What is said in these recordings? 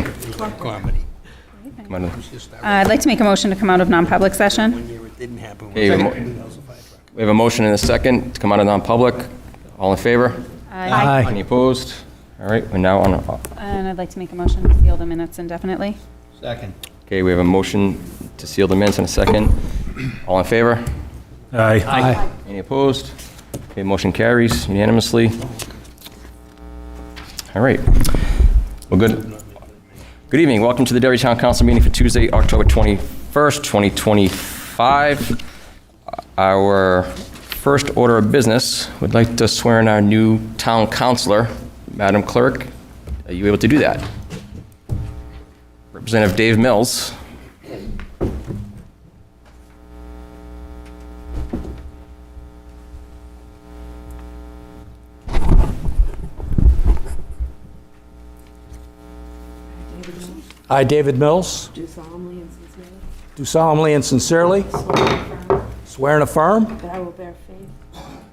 Comedy. Come on. I'd like to make a motion to come out of non-public session. One year it didn't happen. Okay, we have a motion and a second to come out of non-public. All in favor? Aye. Any opposed? All right, we're now on. And I'd like to make a motion to seal the minutes indefinitely. Second. Okay, we have a motion to seal the minutes in a second. All in favor? Aye. Any opposed? Okay, motion carries unanimously. All right. Well, good. Good evening. Welcome to the Derry Town Council meeting for Tuesday, October 21st, 2025. Our first order of business, we'd like to swear in our new town councilor. Madam Clerk, are you able to do that? Representative Dave Mills. I, David Mills, Do solemnly and sincerely do solemnly and sincerely swear and affirm swear and affirm that I will bear faith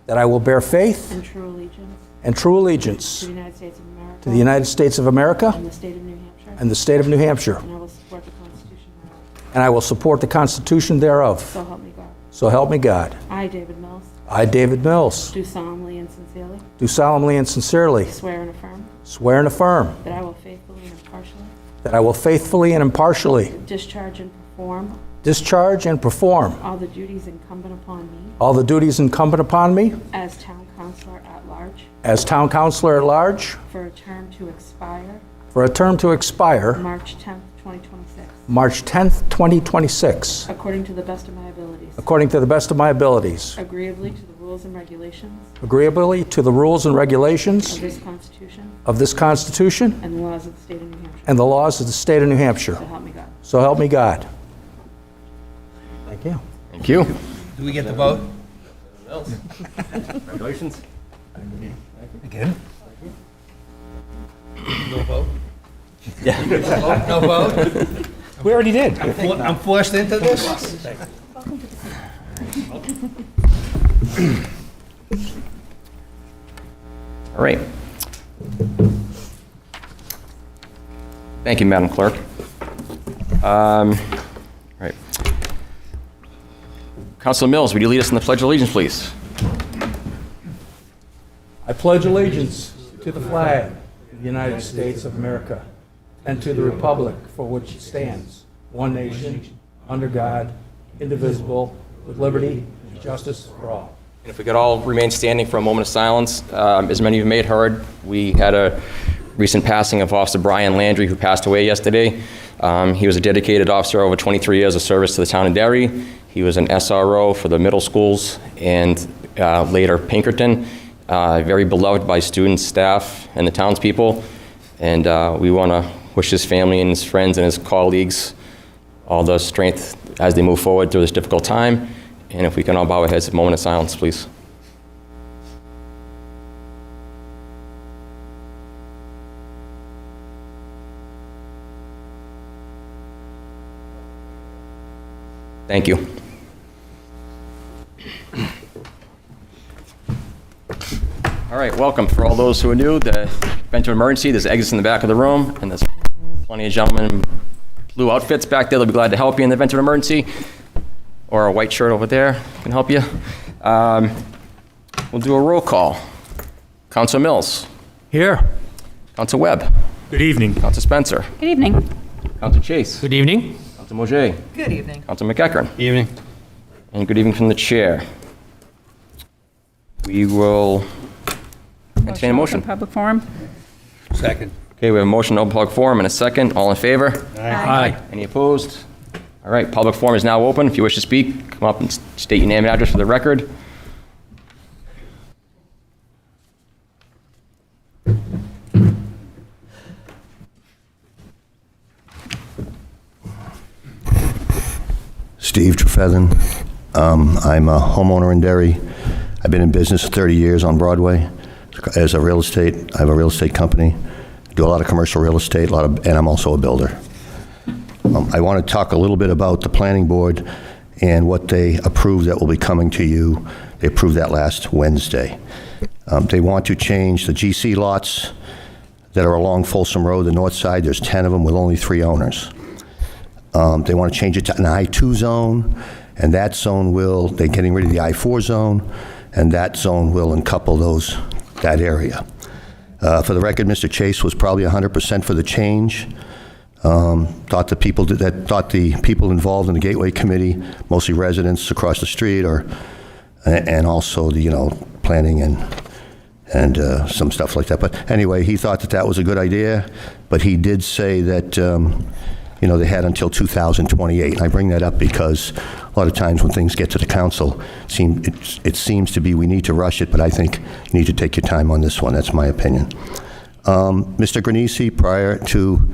that I will bear faith and true allegiance and true allegiance to the United States of America to the United States of America and the state of New Hampshire, and the state of New Hampshire, and I will support the Constitution thereof. and I will support the Constitution thereof. So help me God. So help me God. I, David Mills, I, David Mills, do solemnly and sincerely do solemnly and sincerely swear and affirm that I will faithfully and impartially discharge and perform all the duties incumbent upon me as town councilor at large for a term to expire March 10th, 2026, March 10th, 2026, according to the best of my abilities, according to the best of my abilities, agreeably to the rules and regulations agreeably to the rules and regulations of this Constitution of this Constitution and the laws of the state of New Hampshire. and the laws of the state of New Hampshire. So help me God. So help me God. Thank you. Thank you. Do we get the vote? Congratulations. Again? No vote? Yeah. No vote? We already did. I'm forced into this? All right. Thank you, Madam Clerk. All right. Councilor Mills, would you lead us in the Pledge of Allegiance, please? I pledge allegiance to the flag of the United States of America and to the republic for which it stands, one nation, under God, indivisible, with liberty and justice for all. And if we could all remain standing for a moment of silence. As many of you may have heard, we had a recent passing of Officer Brian Landry, who passed away yesterday. He was a dedicated officer over 23 years of service to the town of Derry. He was an SRO for the middle schools and later Pinkerton. Very beloved by students, staff, and the townspeople. And we want to wish his family and his friends and his colleagues all the strength as they move forward through this difficult time. And if we can all bow our heads, a moment of silence, please. Thank you. All right, welcome. For all those who are new, the event of emergency, there's exits in the back of the room, and there's plenty of gentlemen in blue outfits back there. They'll be glad to help you in the event of emergency, or a white shirt over there can help you. We'll do a roll call. Councilor Mills. Here. Councilor Webb. Good evening. Councilor Spencer. Good evening. Councilor Chase. Good evening. Councilor Mauger. Good evening. Councilor McEachern. Evening. And good evening from the chair. We will entertain a motion. Open Public forum. Second. Okay, we have a motion to open public forum and a second. All in favor? Aye. Any opposed? All right, public forum is now open. If you wish to speak, come up and state your name and address for the record. Steve Trefethen. I'm a homeowner in Derry. I've been in business for 30 years on Broadway as a real estate. I have a real estate company. I do a lot of commercial real estate, and I'm also a builder. I want to talk a little bit about the planning board and what they approved that will be coming to you. They approved that last Wednesday. They want to change the GC lots that are along Folsom Road, the north side. There's 10 of them with only 3 owners. They want to change it to an I-2 zone, and that zone will, they're getting rid of the I-4 zone, and that zone will uncouple that area. For the record, Mr. Chase was probably 100% for the change. Thought the people involved in the Gateway Committee, mostly residents across the street, and also the planning and some stuff like that. But anyway, he thought that was a good idea, but he did say that they had until 2028. And I bring that up because a lot of times when things get to the council, it seems to be we need to rush it, but I think you need to take your time on this one. That's my opinion. Mr. Granisi, prior to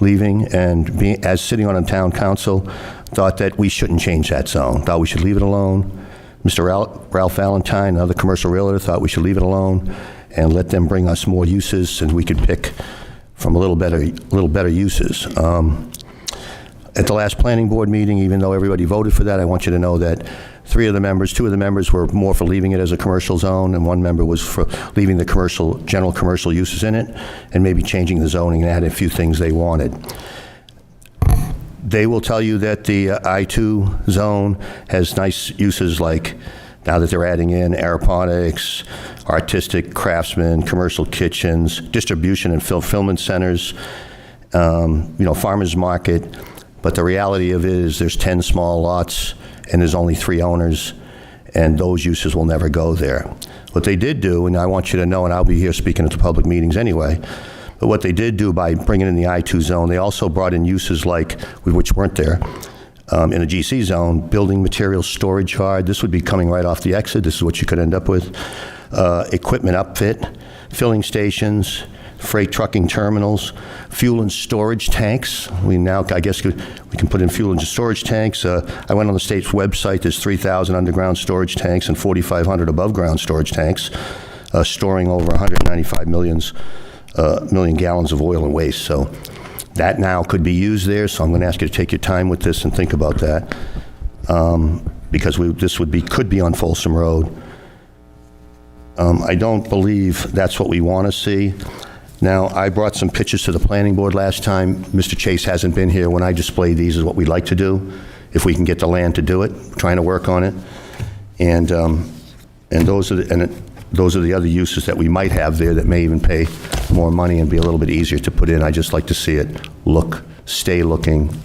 leaving and as sitting on a town council, thought that we shouldn't change that zone, thought we should leave it alone. Mr. Ralph Valentine, another commercial realtor, thought we should leave it alone and let them bring us more uses, and we could pick from a little better uses. At the last planning board meeting, even though everybody voted for that, I want you to know that 2 of the members were more for leaving it as a commercial zone, and 1 member was for leaving the general commercial uses in it, and maybe changing the zoning and adding a few things they wanted. They will tell you that the I-2 zone has nice uses like, now that they're adding in aeroponics, artistic craftsmen, commercial kitchens, distribution and fulfillment centers, farmers market. But the reality of it is there's 10 small lots and there's only 3 owners, and those uses will never go there. What they did do, and I want you to know, and I'll be here speaking at the public meetings anyway, but what they did do by bringing in the I-2 zone, they also brought in uses like, which weren't there, in a GC zone, building materials storage yard. This would be coming right off the exit. This is what you could end up with. Equipment upfit, filling stations, freight trucking terminals, fuel and storage tanks. I guess we can put in fuel and storage tanks. I went on the state's website. There's 3,000 underground storage tanks and 4,500 above ground storage tanks, storing over 195 million gallons of oil and waste. So that now could be used there. So I'm going to ask you to take your time with this and think about that, because this could be on Folsom Road. I don't believe that's what we want to see. Now, I brought some pictures to the planning board last time. Mr. Chase hasn't been here. When I display these is what we'd like to do, if we can get the land to do it. We're trying to work on it. And those are the other uses that we might have there that may even pay more money and be a little bit easier to put in. I just like to see it stay looking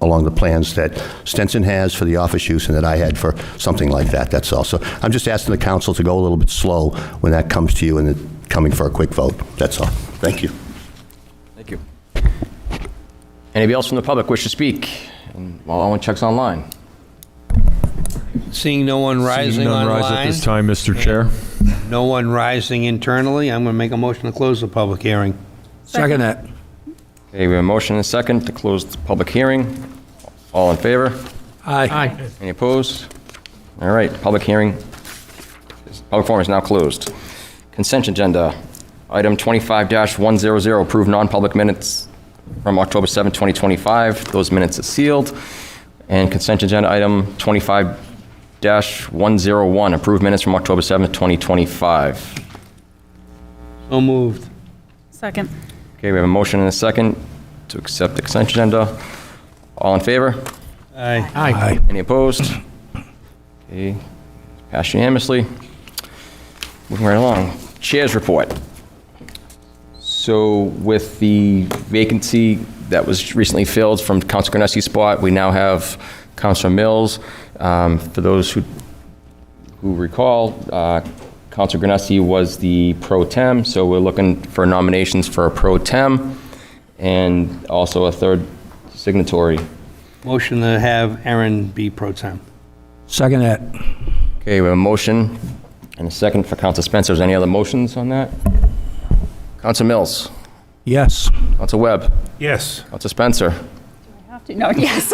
along the plans that Stenson has for the office use and that I had for something like that. That's all. So I'm just asking the council to go a little bit slow when that comes to you and coming for a quick vote. That's all. Thank you. Thank you. Anybody else from the public wish to speak? And while Owen checks online. Seeing no one rising Seeing none online. rise at this time, Mr. Chair. No one rising internally. I'm going to make a motion to close the public hearing. Second that. Okay, we have a motion and a second to close the public hearing. All in favor? Aye. Any opposed? All right, public forum is now closed. Consent agenda, item 25-100, approve non-public minutes from October 7, 2025. Those minutes are sealed. And consent agenda item 25-101, approve minutes from October 7, 2025. So moved. Second. Okay, we have a motion and a second to accept the consent agenda. All in favor? Aye. Aye. Any opposed? Okay, passed unanimously. Moving right along. Chair's report. So with the vacancy that was recently filled from Councilor Granesi's spot, we now have Councilor Mills. For those who recall, Councilor Granesi was the pro tem, so we're looking for nominations for a pro tem and also a third signatory. Motion to have Aaron be pro tem. Second that. Okay, we have a motion and a second for Councilor Spencer. Is there any other motions on that? Councilor Mills. Yes. Councilor Webb. Yes. Councilor Spencer. Have to, no, yes.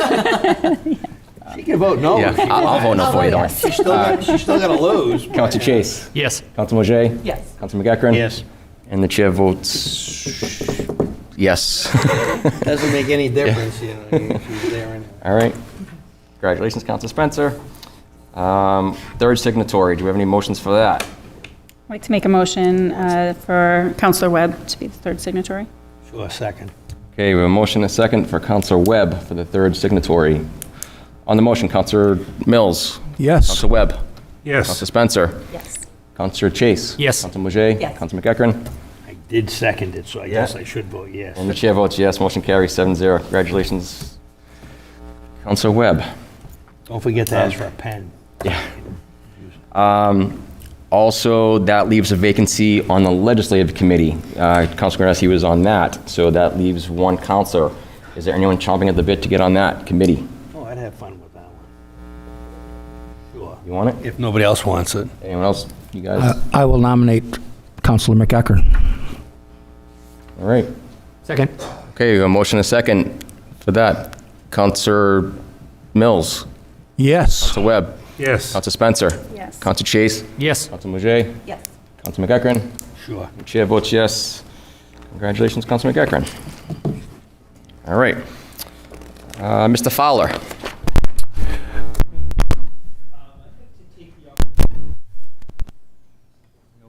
She can vote no. Yeah, I'll vote no for you, don't worry. She's still got to lose. Councilor Chase. Yes. Councilor Mojay. Yes. Councilor McEachran. Yes. And the chair votes yes. Doesn't make any difference, she's there. All right. Congratulations, Councilor Spencer. Third signatory, do we have any motions for that? like to make a motion for Counselor Webb to be the third signatory. Sure, second. Okay, we have a motion and a second for Counselor Webb for the third signatory. On the motion, Counselor Mills. Yes. Counselor Webb. Yes. Counselor Spencer. Yes. Counselor Chase. Yes. Counselor Mouget. Yes. Counselor McEachern. I did second it, so I guess I should vote yes. And the chair votes yes. Motion carries 7-0. Congratulations, Counselor Webb. Don't forget to ask for a pen. Also, that leaves a vacancy on the Legislative Committee. Counselor Grassi was on that, so that leaves one counselor. Is there anyone chomping at the bit to get on that committee? Oh, I'd have fun with that one. Sure. You want it? If nobody else wants it. Anyone else? You guys? I will nominate Councilor McEachern. All right. Second. Okay, we have a motion and a second for that. Counselor Mills. Yes. Counselor Webb. Yes. Counselor Spencer. Yes. Counselor Chase. Yes. Counselor Mouget. Yes. Counselor McEachern. Sure. Chair votes yes. Congratulations, Counselor McEachern. All right. Mr. Fowler.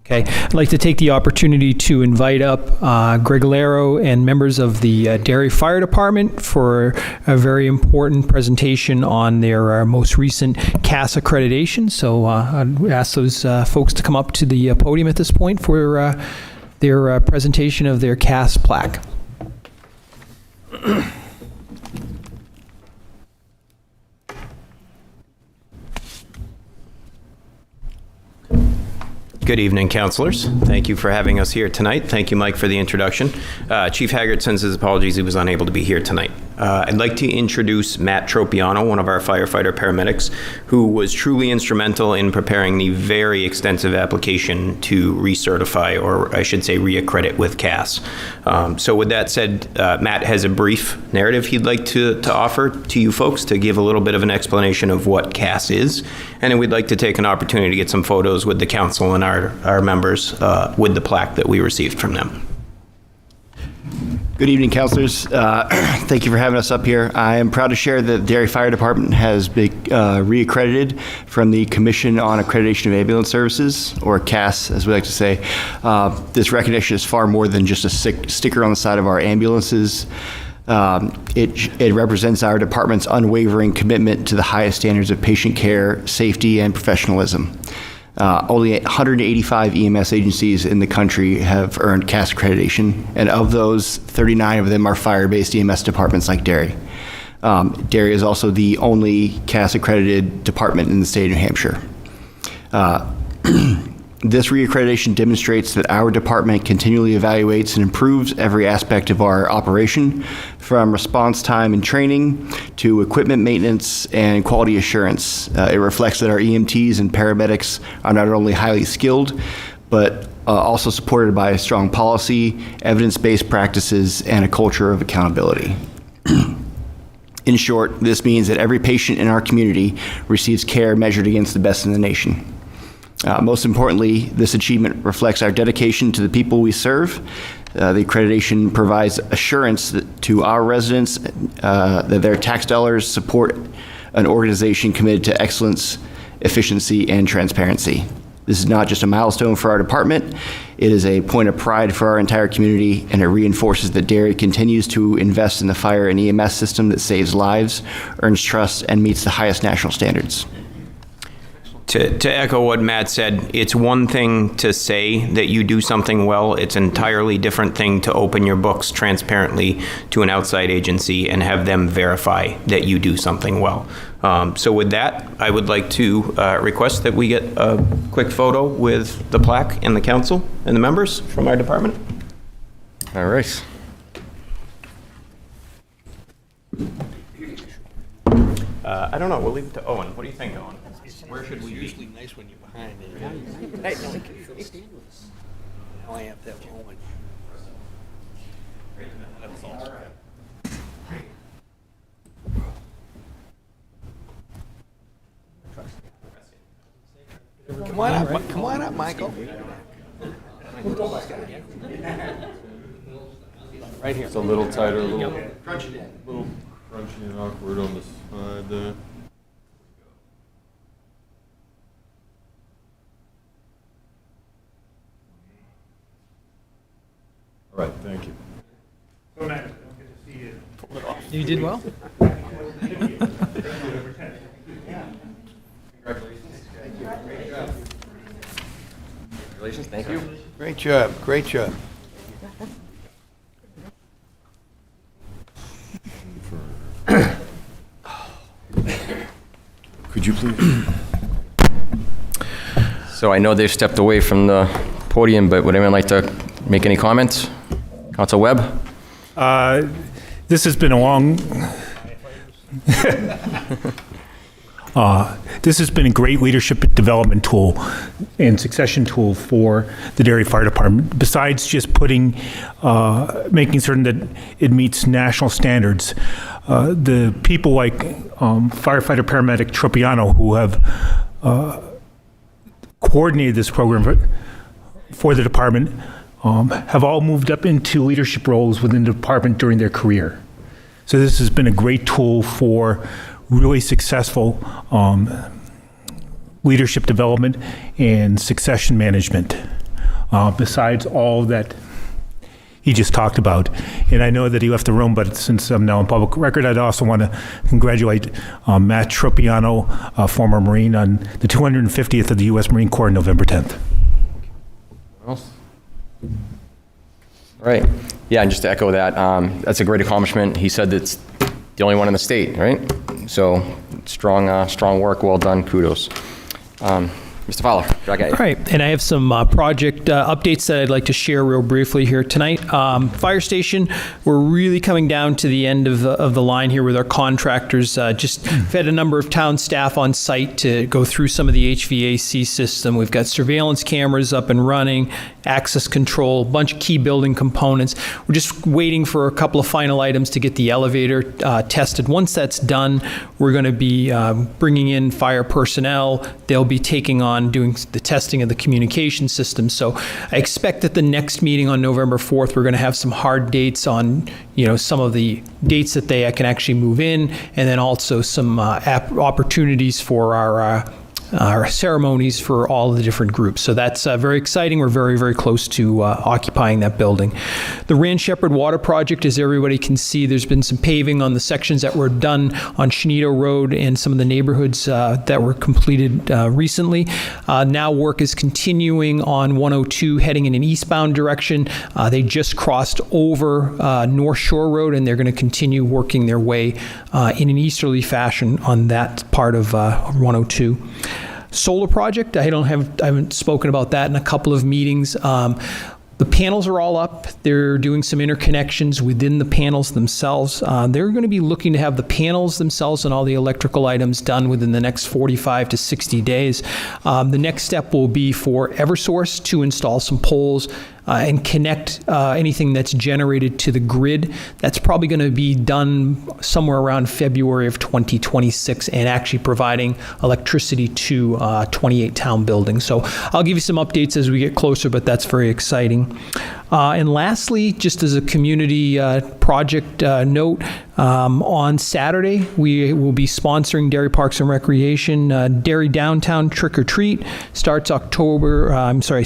Okay, I'd like to take the opportunity to invite up Greg Laro and members of the Derry Fire Department for a very important presentation on their most recent CAS accreditation. So I'd ask those folks to come up to the podium at this point for their presentation of their CAS plaque. Good evening, councilors. Thank you for having us here tonight. Thank you, Mike, for the introduction. Chief Haggard sends his apologies. He was unable to be here tonight. I'd like to introduce Matt Tropiano, one of our firefighter paramedics, who was truly instrumental in preparing the very extensive application to recertify, or I should say reaccredit with CAS. So with that said, Matt has a brief narrative he'd like to offer to you folks to give a little bit of an explanation of what CAS is. And then we'd like to take an opportunity to get some photos with the council and our members with the plaque that we received from them. Good evening, councilors. Thank you for having us up here. I am proud to share that the Derry Fire Department has been reaccredited from the Commission on Accreditation of Ambulance Services, or CAS, as we like to say. This recognition is far more than just a sticker on the side of our ambulances. It represents our department's unwavering commitment to the highest standards of patient care, safety, and professionalism. Only 185 EMS agencies in the country have earned CAS accreditation, and of those, 39 of them are fire-based EMS departments like Derry. Derry is also the only CAS accredited department in the state of New Hampshire. This reaccreditation demonstrates that our department continually evaluates and improves every aspect of our operation, from response time and training to equipment maintenance and quality assurance. It reflects that our EMTs and paramedics are not only highly skilled, but also supported by a strong policy, evidence-based practices, and a culture of accountability. In short, this means that every patient in our community receives care measured against the best in the nation. Most importantly, this achievement reflects our dedication to the people we serve. The accreditation provides assurance to our residents that their tax dollars support an organization committed to excellence, efficiency, and transparency. This is not just a milestone for our department, it is a point of pride for our entire community, and it reinforces that Derry continues to invest in the fire and EMS system that saves lives, earns trust, and meets the highest national standards. To echo what Matt said, it's one thing to say that you do something well. It's an entirely different thing to open your books transparently to an outside agency and have them verify that you do something well. So with that, I would like to request that we get a quick photo with the plaque and the council and the members from our department. All right. I don't know. We'll leave it to Owen. What do you think, Owen? Where should we be? It's usually nice when you're behind it. Now I have to have Owen. Come on up, Michael. Right here. It's a little tighter, a little crunchy and awkward on the side there. You did well. Congratulations, thank you. Great job, great job. Could you please? So I know they've stepped away from the podium, but would anyone like to make any comments? Council Webb? This has been a long, this has been a great leadership development tool and succession tool for the Derry Fire Department. Besides just making certain that it meets national standards, the people like firefighter paramedic Tropiano, who have coordinated this program for the department, have all moved up into leadership roles within the department during their career. So this has been a great tool for really successful leadership development and succession management, besides all that he just talked about. And I know that he left the room, but since I'm now on public record, I'd also want to congratulate Matt Tropiano, a former Marine, on the 250th of the U.S. Marine Corps, November 10th. Else? All right. Yeah, and just to echo that, that's a great accomplishment. He said that's the only one in the state, right? So strong work, well done, kudos. Mr. Fowler, drag at you. All right, and I have some project updates that I'd like to share real briefly here tonight. Fire station, we're really coming down to the end of the line here with our contractors. Just we've had a number of town staff on site to go through some of the HVAC system. We've got surveillance cameras up and running, access control, a bunch of key building components. We're just waiting for a couple of final items to get the elevator tested. Once that's done, we're going to be bringing in fire personnel. They'll be taking on doing the testing of the communication system. So I expect that the next meeting on November 4th, we're going to have some hard dates on, some of the dates that they can actually move in, and then also some opportunities for our ceremonies for all the different groups. So that's very exciting. We're very, very close to occupying that building. The Rand Shepherd Water Project, as everybody can see, there's been some paving on the sections that were done on Chenito Road and some of the neighborhoods that were completed recently. Now work is continuing on 102 heading in an eastbound direction. They just crossed over North Shore Road, and they're going to continue working their way in an easterly fashion on that part of 102. Solar project, I haven't spoken about that in a couple of meetings. The panels are all up. They're doing some interconnections within the panels themselves. They're going to be looking to have the panels themselves and all the electrical items done within the next 45 to 60 days. The next step will be for Eversource to install some poles and connect anything that's generated to the grid. That's probably going to be done somewhere around February of 2026 and actually providing electricity to 28 town buildings. So I'll give you some updates as we get closer, but that's very exciting. And lastly, just as a community project note, on Saturday, we will be sponsoring Derry Parks and Recreation. Derry Downtown Trick or Treat starts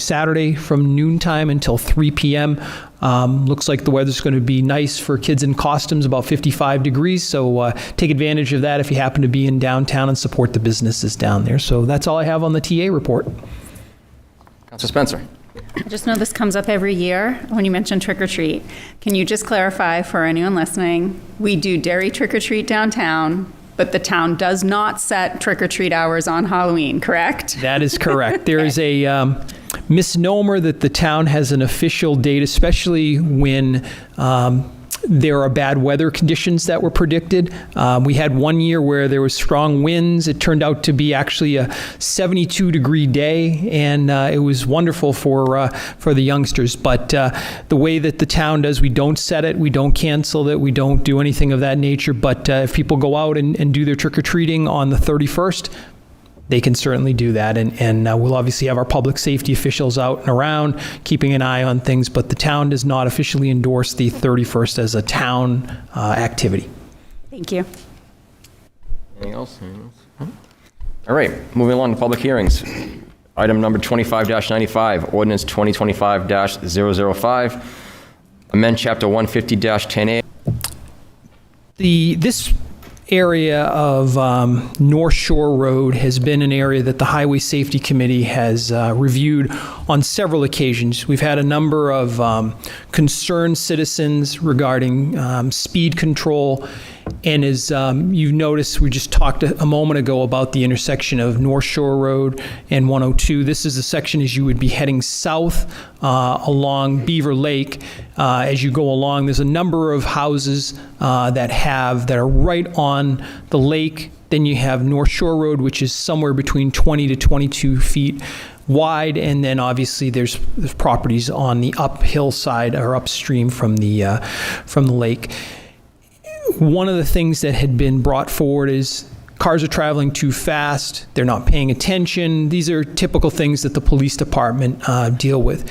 Saturday from noontime until 3 p.m. Looks like the weather's going to be nice for kids in costumes, about 55 degrees. So take advantage of that if you happen to be in downtown and support the businesses down there. So that's all I have on the TA report. Councilor Spencer. I just know this comes up every year when you mention trick or treat. Can you just clarify for anyone listening? We do Derry trick or treat downtown, but the town does not set trick or treat hours on Halloween, correct? That is correct. There is a misnomer that the town has an official date, especially when there are bad weather conditions that were predicted. We had one year where there was strong winds. It turned out to be actually a 72-degree day, and it was wonderful for the youngsters. But the way that the town does, we don't set it, we don't cancel it, we don't do anything of that nature. But if people go out and do their trick-or-treating on the 31st, they can certainly do that. And we'll obviously have our public safety officials out and around, keeping an eye on things, but the town does not officially endorse the 31st as a town activity. Thank you. Anything else? All right, moving along to public hearings. Item number 25-95, ordinance 2025-005, amend chapter 150-10A. This area of North Shore Road has been an area that the Highway Safety Committee has reviewed on several occasions. We've had a number of concerned citizens regarding speed control. And as you've noticed, we just talked a moment ago about the intersection of North Shore Road and 102. This is the section as you would be heading south along Beaver Lake. As you go along, there's a number of houses that are right on the lake. Then you have North Shore Road, which is somewhere between 20 to 22 feet wide, and then obviously there's properties on the uphill side or upstream from the lake. One of the things that had been brought forward is cars are traveling too fast, they're not paying attention. These are typical things that the police department deal with.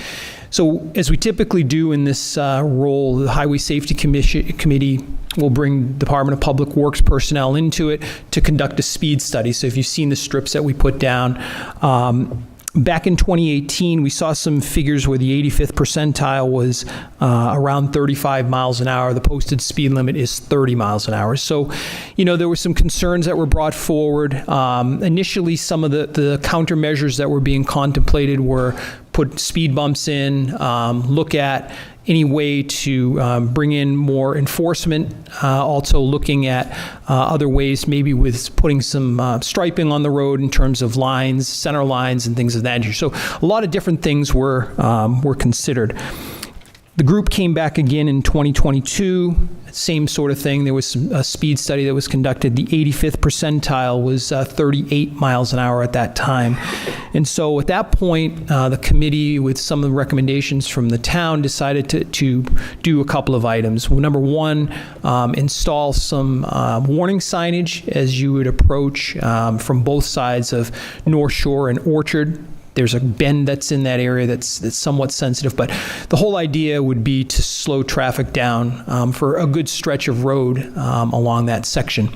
So as we typically do in this role, the Highway Safety Committee will bring Department of Public Works personnel into it to conduct a speed study. So if you've seen the strips that we put down, back in 2018, we saw some figures where the 85th percentile was around 35 miles an hour. The posted speed limit is 30 miles an hour. So, there were some concerns that were brought forward. Initially, some of the countermeasures that were being contemplated were put speed bumps in, look at any way to bring in more enforcement, also looking at other ways, maybe with putting some striping on the road in terms of lines, center lines, and things of that nature. So a lot of different things were considered. The group came back again in 2022, same sort of thing. There was a speed study that was conducted. The 85th percentile was 38 miles an hour at that time. And so at that point, the committee, with some of the recommendations from the town, decided to do a couple of items. Well, number one, install some warning signage as you would approach from both sides of North Shore and Orchard. There's a bend that's in that area that's somewhat sensitive, but the whole idea would be to slow traffic down for a good stretch of road along that section.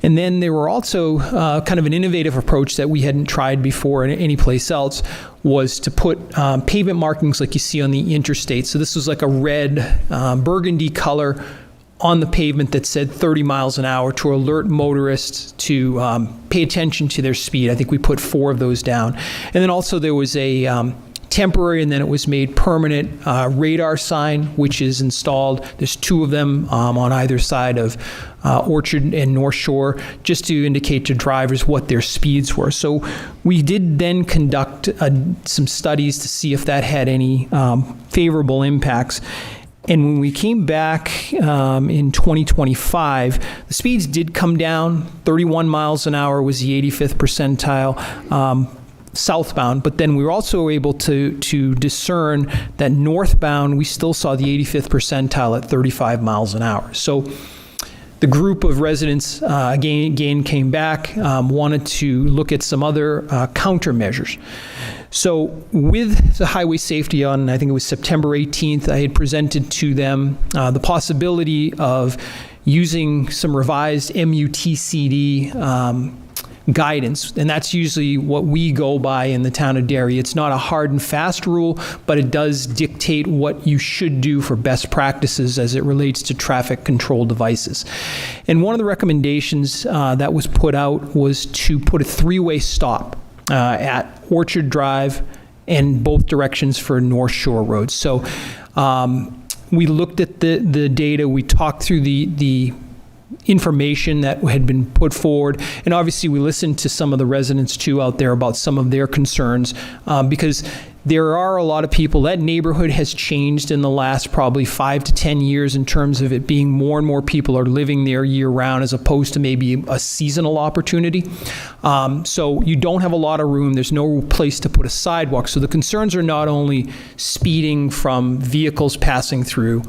And then there were also kind of an innovative approach that we hadn't tried before any place else, was to put pavement markings like you see on the interstate. So this was like a red burgundy color on the pavement that said 30 miles an hour to alert motorists to pay attention to their speed. I think we put 4 of those down. And then also there was a temporary, and then it was made permanent radar sign, which is installed. There's 2 of them on either side of Orchard and North Shore, just to indicate to drivers what their speeds were. So we did then conduct some studies to see if that had any favorable impacts. And when we came back in 2025, the speeds did come down. 31 miles an hour was the 85th percentile southbound, but then we were also able to discern that northbound, we still saw the 85th percentile at 35 miles an hour. So the group of residents again came back, wanted to look at some other countermeasures. So with the highway safety on, I think it was September 18th, I had presented to them the possibility of using some revised MUTCD guidance, and that's usually what we go by in the town of Derry. It's not a hard and fast rule, but it does dictate what you should do for best practices as it relates to traffic control devices. And one of the recommendations that was put out was to put a 3-way stop at Orchard Drive and both directions for North Shore Road. So we looked at the data, we talked through the information that had been put forward, and obviously we listened to some of the residents too out there about some of their concerns, because there are a lot of people. That neighborhood has changed in the last probably 5 to 10 years in terms of it being more and more people are living there year-round as opposed to maybe a seasonal opportunity. So you don't have a lot of room. There's no place to put a sidewalk. So the concerns are not only speeding from vehicles passing through,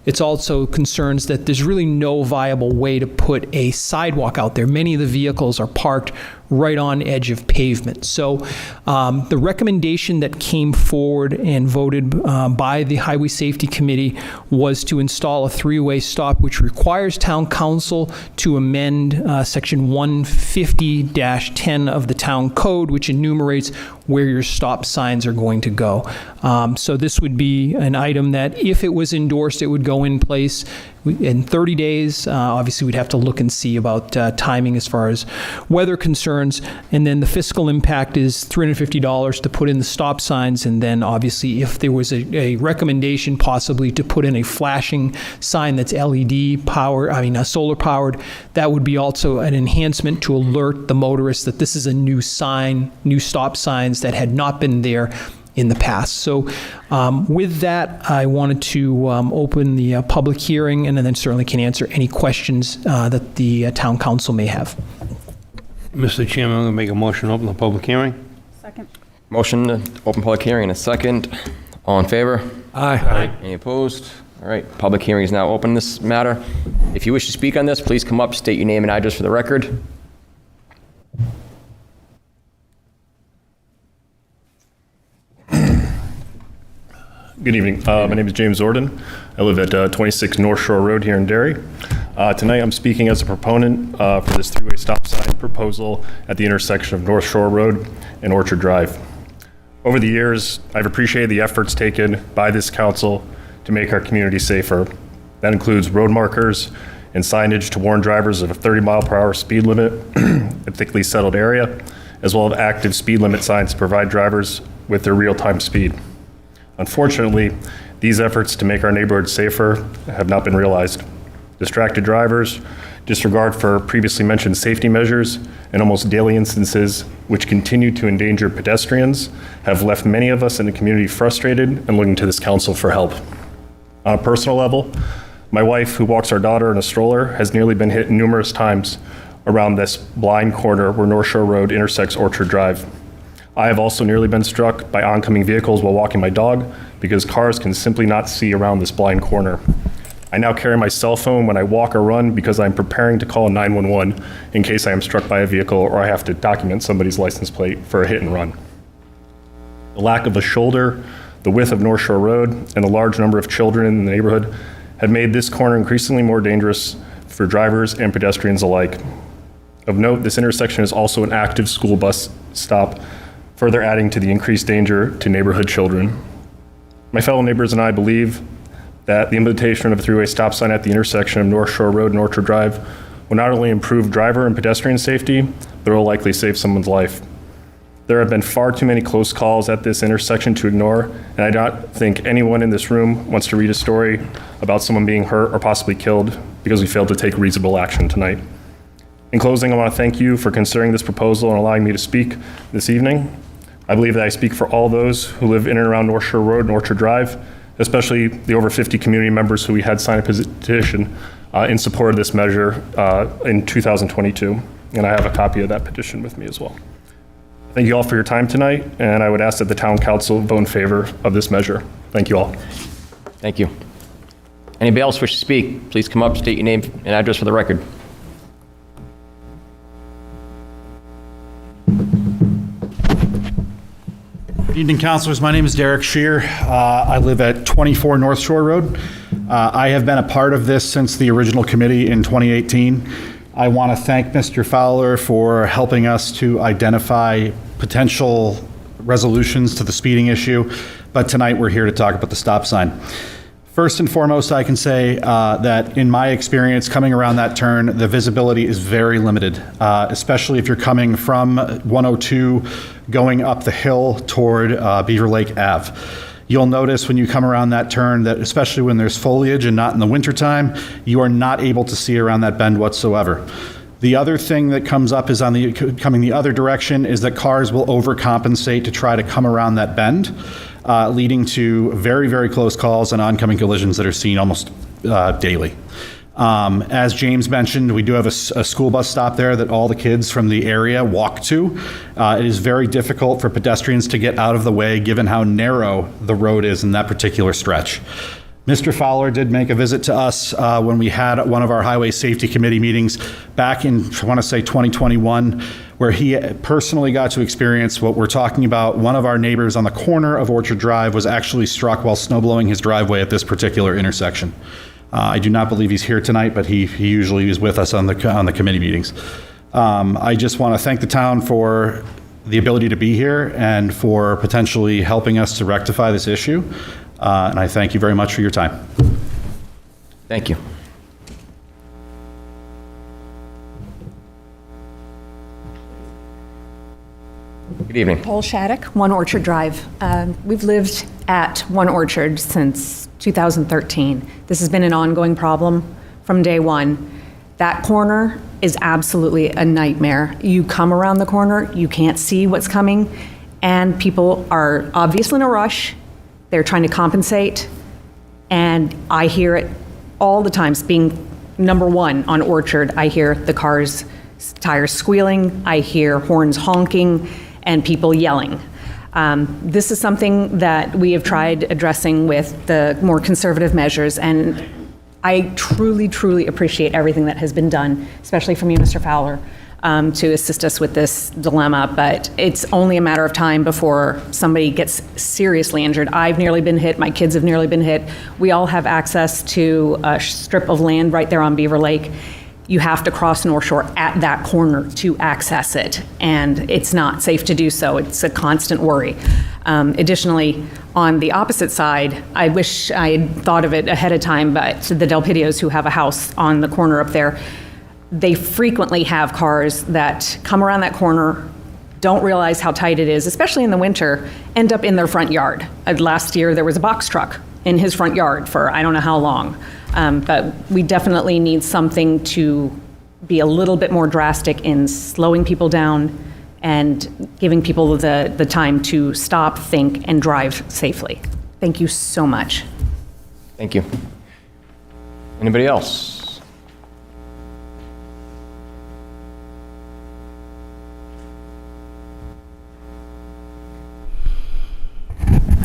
it's also concerns that there's really no viable way to put a sidewalk out there. Many of the vehicles are parked right on edge of pavement. So the recommendation that came forward and voted by the Highway Safety Committee was to install a three-way stop, which requires Town Council to amend Section 150-10 of the Town Code, which enumerates where your stop signs are going to go. So this would be an item that, if it was endorsed, it would go in place in 30 days. Obviously, we'd have to look and see about timing as far as weather concerns. And then the fiscal impact is $350 to put in the stop signs. And then obviously, if there was a recommendation possibly to put in a flashing sign that's LED powered, solar powered, that would be also an enhancement to alert the motorists that this is a new sign, new stop signs that had not been there in the past. So with that, I wanted to open the public hearing, and then certainly can answer any questions that the town council may have. Mr. Chairman, I'm going to make a motion to open the public hearing. Second. Motion to open public hearing in a second. All in favor? Aye. Any opposed? All right, public hearing is now open in this matter. If you wish to speak on this, please come up, state your name and address for the record. Good evening. My name is James Orden. I live at 26 North Shore Road here in Derry. Tonight I'm speaking as a proponent for this three-way stop sign proposal at the intersection of North Shore Road and Orchard Drive. Over the years, I've appreciated the efforts taken by this council to make our community safer. That includes road markers and signage to warn drivers of a 30-mile-per-hour speed limit in a thickly settled area, as well as active speed limit signs to provide drivers with their real-time speed. Unfortunately, these efforts to make our neighborhoods safer have not been realized. Distracted drivers, disregard for previously mentioned safety measures, and almost daily instances which continue to endanger pedestrians have left many of us in the community frustrated and looking to this council for help. On a personal level, my wife, who walks our daughter in a stroller, has nearly been hit numerous times around this blind corner where North Shore Road intersects Orchard Drive. I have also nearly been struck by oncoming vehicles while walking my dog because cars can simply not see around this blind corner. I now carry my cell phone when I walk or run because I'm preparing to call 911 in case I am struck by a vehicle or I have to document somebody's license plate for a hit and run. The lack of a shoulder, the width of North Shore Road, and the large number of children in the neighborhood have made this corner increasingly more dangerous for drivers and pedestrians alike. Of note, this intersection is also an active school bus stop, further adding to the increased danger to neighborhood children. My fellow neighbors and I believe that the implementation of a three-way stop sign at the intersection of North Shore Road and Orchard Drive will not only improve driver and pedestrian safety, but will likely save someone's life. There have been far too many close calls at this intersection to ignore, and I don't think anyone in this room wants to read a story about someone being hurt or possibly killed because we failed to take reasonable action tonight. In closing, I want to thank you for considering this proposal and allowing me to speak this evening. I believe that I speak for all those who live in and around North Shore Road and Orchard Drive, especially the over 50 community members who we had sign a petition in support of this measure in 2022. And I have a copy of that petition with me as well. Thank you all for your time tonight, and I would ask that the town council vote in favor of this measure. Thank you all. Thank you. Anybody else wish to speak? Please come up, state your name and address for the record. Good evening, councilors. My name is Derek Shear. I live at 24 North Shore Road. I have been a part of this since the original committee in 2018. I want to thank Mr. Fowler for helping us to identify potential resolutions to the speeding issue, but tonight we're here to talk about the stop sign. First and foremost, I can say that in my experience coming around that turn, the visibility is very limited, especially if you're coming from 102 going up the hill toward Beaver Lake Ave. You'll notice when you come around that turn that especially when there's foliage and not in the wintertime, you are not able to see around that bend whatsoever. The other thing that comes up is coming the other direction is that cars will overcompensate to try to come around that bend, leading to very, very close calls and oncoming collisions that are seen almost daily. As James mentioned, we do have a school bus stop there that all the kids from the area walk to. It is very difficult for pedestrians to get out of the way given how narrow the road is in that particular stretch. Mr. Fowler did make a visit to us when we had one of our Highway Safety Committee meetings back in, I want to say 2021, where he personally got to experience what we're talking about. One of our neighbors on the corner of Orchard Drive was actually struck while snowblowing his driveway at this particular intersection. I do not believe he's here tonight, but he usually is with us on the committee meetings. I just want to thank the town for the ability to be here and for potentially helping us to rectify this issue. And I thank you very much for your time. Thank you. Good evening. Paul Shattuck, One Orchard Drive. We've lived at One Orchard since 2013. This has been an ongoing problem from day one. That corner is absolutely a nightmare. You come around the corner, you can't see what's coming, and people are obviously in a rush. They're trying to compensate, and I hear it all the time. Being number one on Orchard, I hear the cars' tires squealing, I hear horns honking, and people yelling. This is something that we have tried addressing with the more conservative measures, and I truly, truly appreciate everything that has been done, especially from you, Mr. Fowler, to assist us with this dilemma, but it's only a matter of time before somebody gets seriously injured. I've nearly been hit, my kids have nearly been hit. We all have access to a strip of land right there on Beaver Lake. You have to cross North Shore at that corner to access it, and it's not safe to do so. It's a constant worry. Additionally, on the opposite side, I wish I had thought of it ahead of time, but the Del Pidios, who have a house on the corner up there, they frequently have cars that come around that corner, don't realize how tight it is, especially in the winter, end up in their front yard. Last year, there was a box truck in his front yard for I don't know how long. But we definitely need something to be a little bit more drastic in slowing people down and giving people the time to stop, think, and drive safely. Thank you so much. Thank you. Anybody else?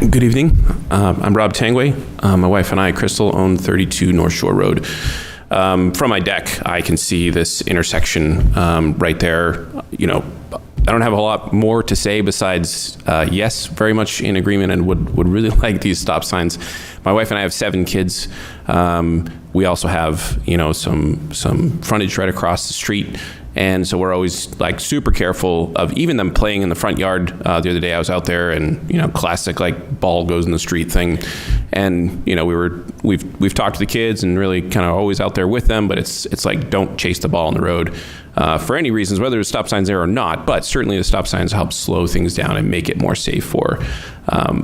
Good evening. I'm Rob Tangway. My wife and I, Crystal, own 32 North Shore Road. From my deck, I can see this intersection right there. You know, I don't have a whole lot more to say besides yes, very much in agreement and would really like these stop signs. My wife and I have 7 kids. We also have, you know, some frontage right across the street. And so we're always like super careful of even them playing in the front yard. The other day I was out there and, you know, classic like ball goes in the street thing. And, you know, we've talked to the kids and really kind of always out there with them, but it's like, don't chase the ball on the road for any reasons, whether there's stop signs there or not. But certainly the stop signs help slow things down and make it more safe for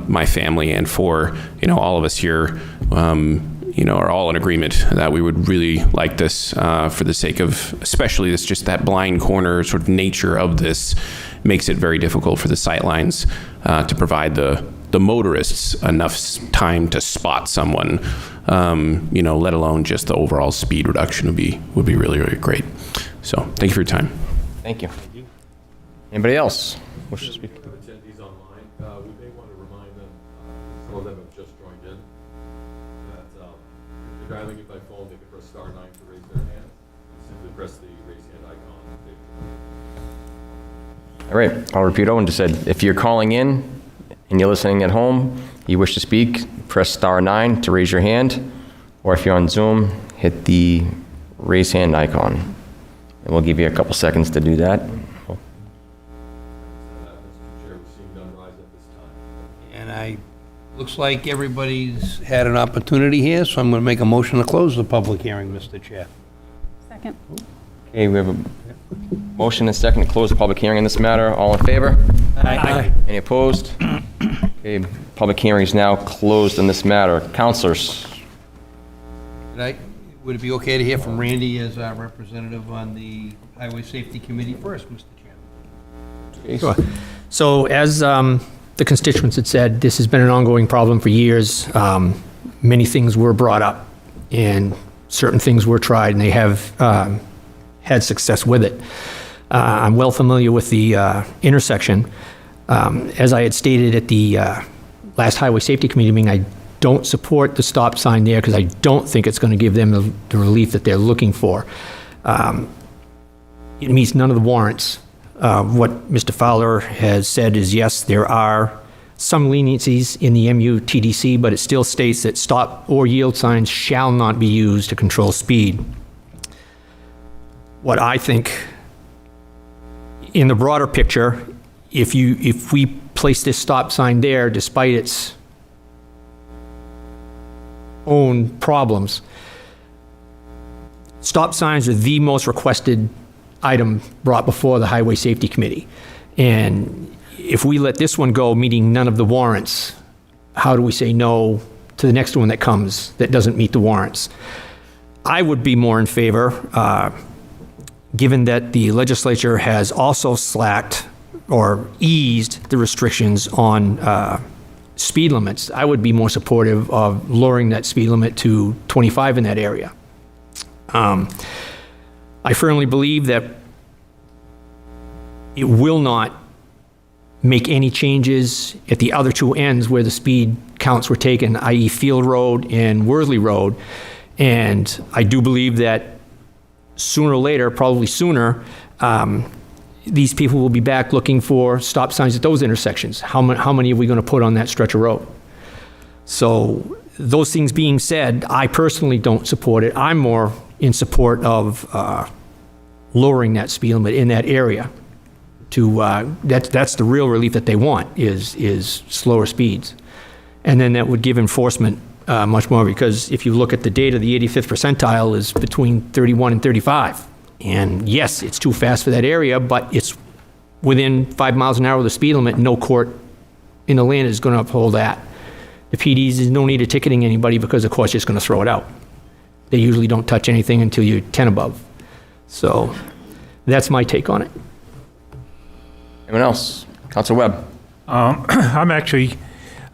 my family and for, you know, all of us here. You know, are all in agreement that we would really like this for the sake of, especially this, just that blind corner sort of nature of this makes it very difficult for the sightlines to provide the motorists enough time to spot someone, you know, let alone just the overall speed reduction would be really, really great. So thank you for your time. Thank you. Anybody else wish to speak? Attendees online, we may want to remind them, some of them have just joined in, that if they're dialing in by phone, they can press *9 to raise their hand. Simply press the raise hand icon. All right, I'll repeat Owen just said. If you're calling in and you're listening at home, you wish to speak, press *9 to raise your hand. Or if you're on Zoom, hit the raise hand icon. And we'll give you a couple seconds to do that. And looks like everybody's had an opportunity here, so I'm going to make a motion to close the public hearing, Mr. Chair. Second. Okay, we have a motion and a second to close the public hearing in this matter. All in favor? Aye. Any opposed? Okay, public hearing is now closed in this matter. Councilors? Would it be okay to hear from Randy as our representative on the Highway Safety Committee first, Mr. Chairman? Sure. So as the constituents had said, this has been an ongoing problem for years. Many things were brought up and certain things were tried, and they have had success with it. I'm well familiar with the intersection. As I had stated at the last Highway Safety Committee meeting, I don't support the stop sign there because I don't think it's going to give them the relief that they're looking for. It meets none of the warrants. What Mr. Fowler has said is, yes, there are some leniencies in the MUTDC, but it still states that stop or yield signs shall not be used to control speed. What I think, in the broader picture, if we place this stop sign there, despite its own problems, stop signs are the most requested item brought before the Highway Safety Committee. And if we let this one go, meeting none of the warrants, how do we say no to the next one that comes that doesn't meet the warrants? I would be more in favor, given that the legislature has also slacked or eased the restrictions on speed limits. I would be more supportive of lowering that speed limit to 25 in that area. I firmly believe that it will not make any changes at the other two ends where the speed counts were taken, i.e. Field Road and Worthley Road. And I do believe that sooner or later, probably sooner, these people will be back looking for stop signs at those intersections. How many are we going to put on that stretch of road? So those things being said, I personally don't support it. I'm more in support of lowering that speed limit in that area. That's the real relief that they want, is slower speeds. And then that would give enforcement much more, because if you look at the data, the 85th percentile is between 31 and 35. And yes, it's too fast for that area, but it's within 5 miles an hour of the speed limit. No court in the land is going to uphold that. The PDs, there's no need of ticketing anybody because the court's just going to throw it out. They usually don't touch anything until you're 10 above. So that's my take on it. Anyone else? Councilor Webb. I'm actually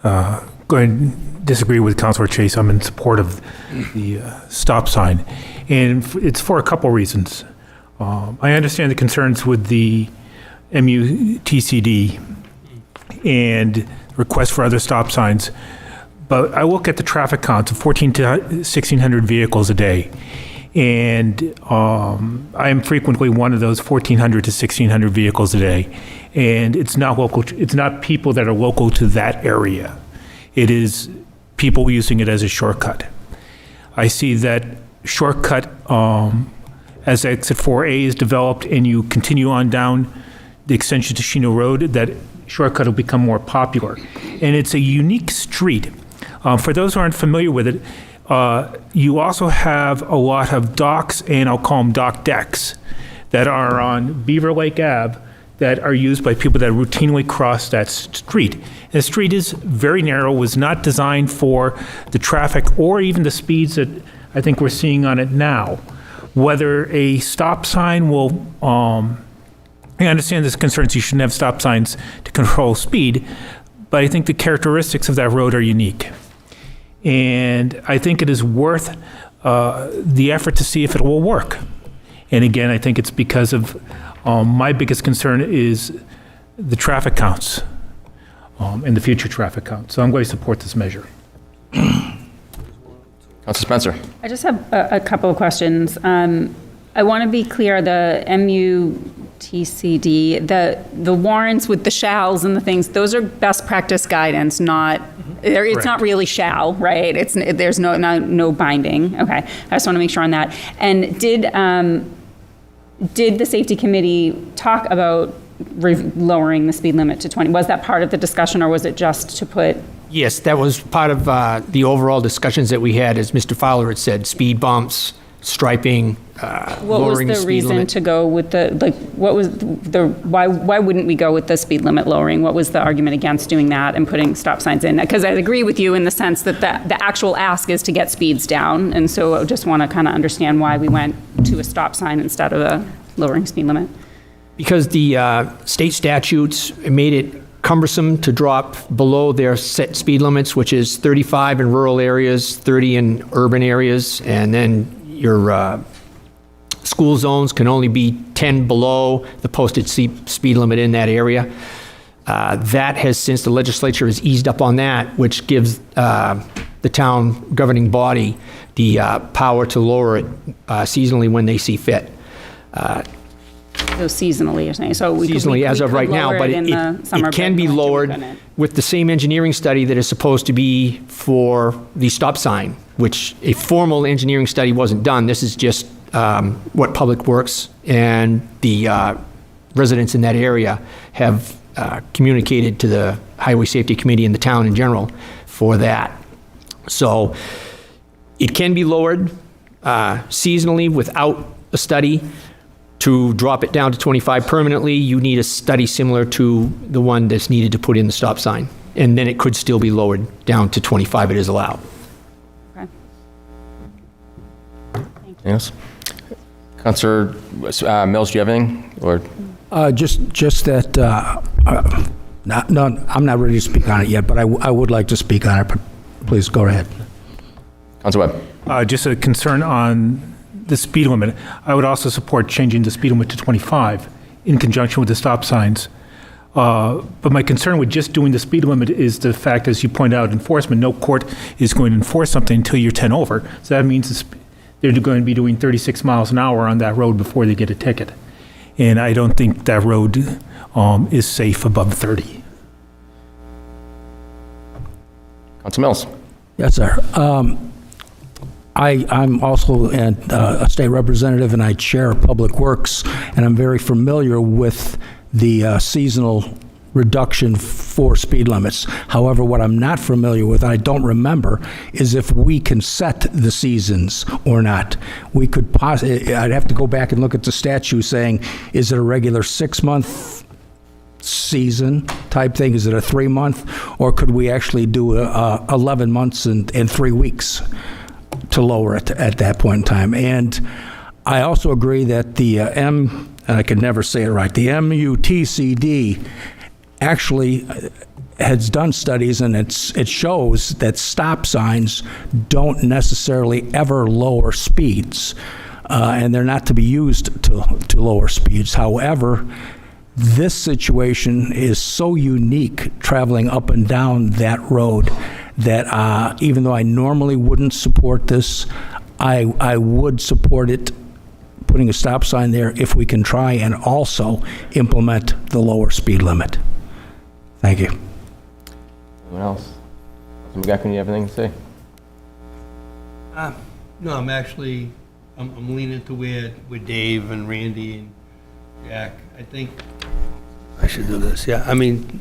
going to disagree with Councilor Chase. I'm in support of the stop sign. And it's for a couple reasons. I understand the concerns with the MUTCD and requests for other stop signs, but I look at the traffic counts of 1,400 to 1,600 vehicles a day. And I am frequently one of those 1,400 to 1,600 vehicles a day. And it's not local. It's not people that are local to that area. It is people using it as a shortcut. I see that shortcut as exit 4A is developed and you continue on down the extension to Chino Road, that shortcut will become more popular. And it's a unique street. For those who aren't familiar with it, you also have a lot of docks, and I'll call them dock decks, that are on Beaver Lake Ave that are used by people that routinely cross that street. And the street is very narrow, was not designed for the traffic or even the speeds that I think we're seeing on it now. Whether a stop sign will, I understand this concerns you shouldn't have stop signs to control speed, but I think the characteristics of that road are unique. And I think it is worth the effort to see if it will work. And again, I think it's because of my biggest concern is the traffic counts and the future traffic counts. So I'm going to support this measure. Councilor Spencer. I just have a couple of questions. I want to be clear, the MUTCD, the warrants with the shalls and the things, those are best practice guidance, not, it's not really shall, right? There's no binding. Okay, I just want to make sure on that. And did the safety committee talk about lowering the speed limit to 20? Was that part of the discussion, or was it just to put? Yes, that was part of the overall discussions that we had, as Mr. Fowler had said, speed bumps, striping, lowering the speed limit. What was the reason to go with why wouldn't we go with the speed limit lowering? What was the argument against doing that and putting stop signs in? Because I agree with you in the sense that the actual ask is to get speeds down, and so I just want to kind of understand why we went to a stop sign instead of a lowering speed limit. Because the state statutes made it cumbersome to drop below their set speed limits, which is 35 in rural areas, 30 in urban areas, and then your school zones can only be 10 below the posted speed limit in that area. That has, since the legislature has eased up on that, which gives the town governing body the power to lower it seasonally when they see fit. So seasonally, you're saying? So we could- Seasonally, we as of could right now, lower but in the summer, it can but be in the winter we lowered couldn't. with the same engineering study that is supposed to be for the stop sign, which a formal engineering study wasn't done. This is just what Public Works and the residents in that area have communicated to the Highway Safety Committee and the town in general for that. So it can be lowered seasonally without a study. To drop it down to 25 permanently, you need a study similar to the one that's needed to put in the stop sign. And then it could still be lowered down to 25, it is allowed. Okay. Yes. Councilor Mills, do you have anything? Or Just that, I'm not ready to speak on it yet, but I would like to speak on it, but please go ahead. Councilor Webb. Just a concern on the speed limit. I would also support changing the speed limit to 25 in conjunction with the stop signs. But my concern with just doing the speed limit is the fact, as you point out, enforcement. No court is going to enforce something until you're 10 over. So that means they're going to be doing 36 miles an hour on that road before they get a ticket. And I don't think that road is safe above 30. Councilor Mills. Yes, sir. I'm also a state representative, and I chair Public Works, and I'm very familiar with the seasonal reduction for speed limits. However, what I'm not familiar with, I don't remember, is if we can set the seasons or not. We could I'd have to go back and look at the statute saying, is it a regular 6-month season type thing? Is it a 3-month? Or could we actually do 11 months and 3 weeks? To lower it at that point in time. And I also agree that the and I could never say it right, the MUTCD actually has done studies, and it shows that stop signs don't necessarily ever lower speeds, and they're not to be used to lower speeds. However, this situation is so unique traveling up and down that road that even though I normally wouldn't support this, I would support it, putting a stop sign there if we can try and also implement the lower speed limit. Thank you. Anyone else? Councilor McGuckin, you have anything to say? No, I'm leaning to where Dave and Randy and Jack. I think I should do this. Yeah, I mean,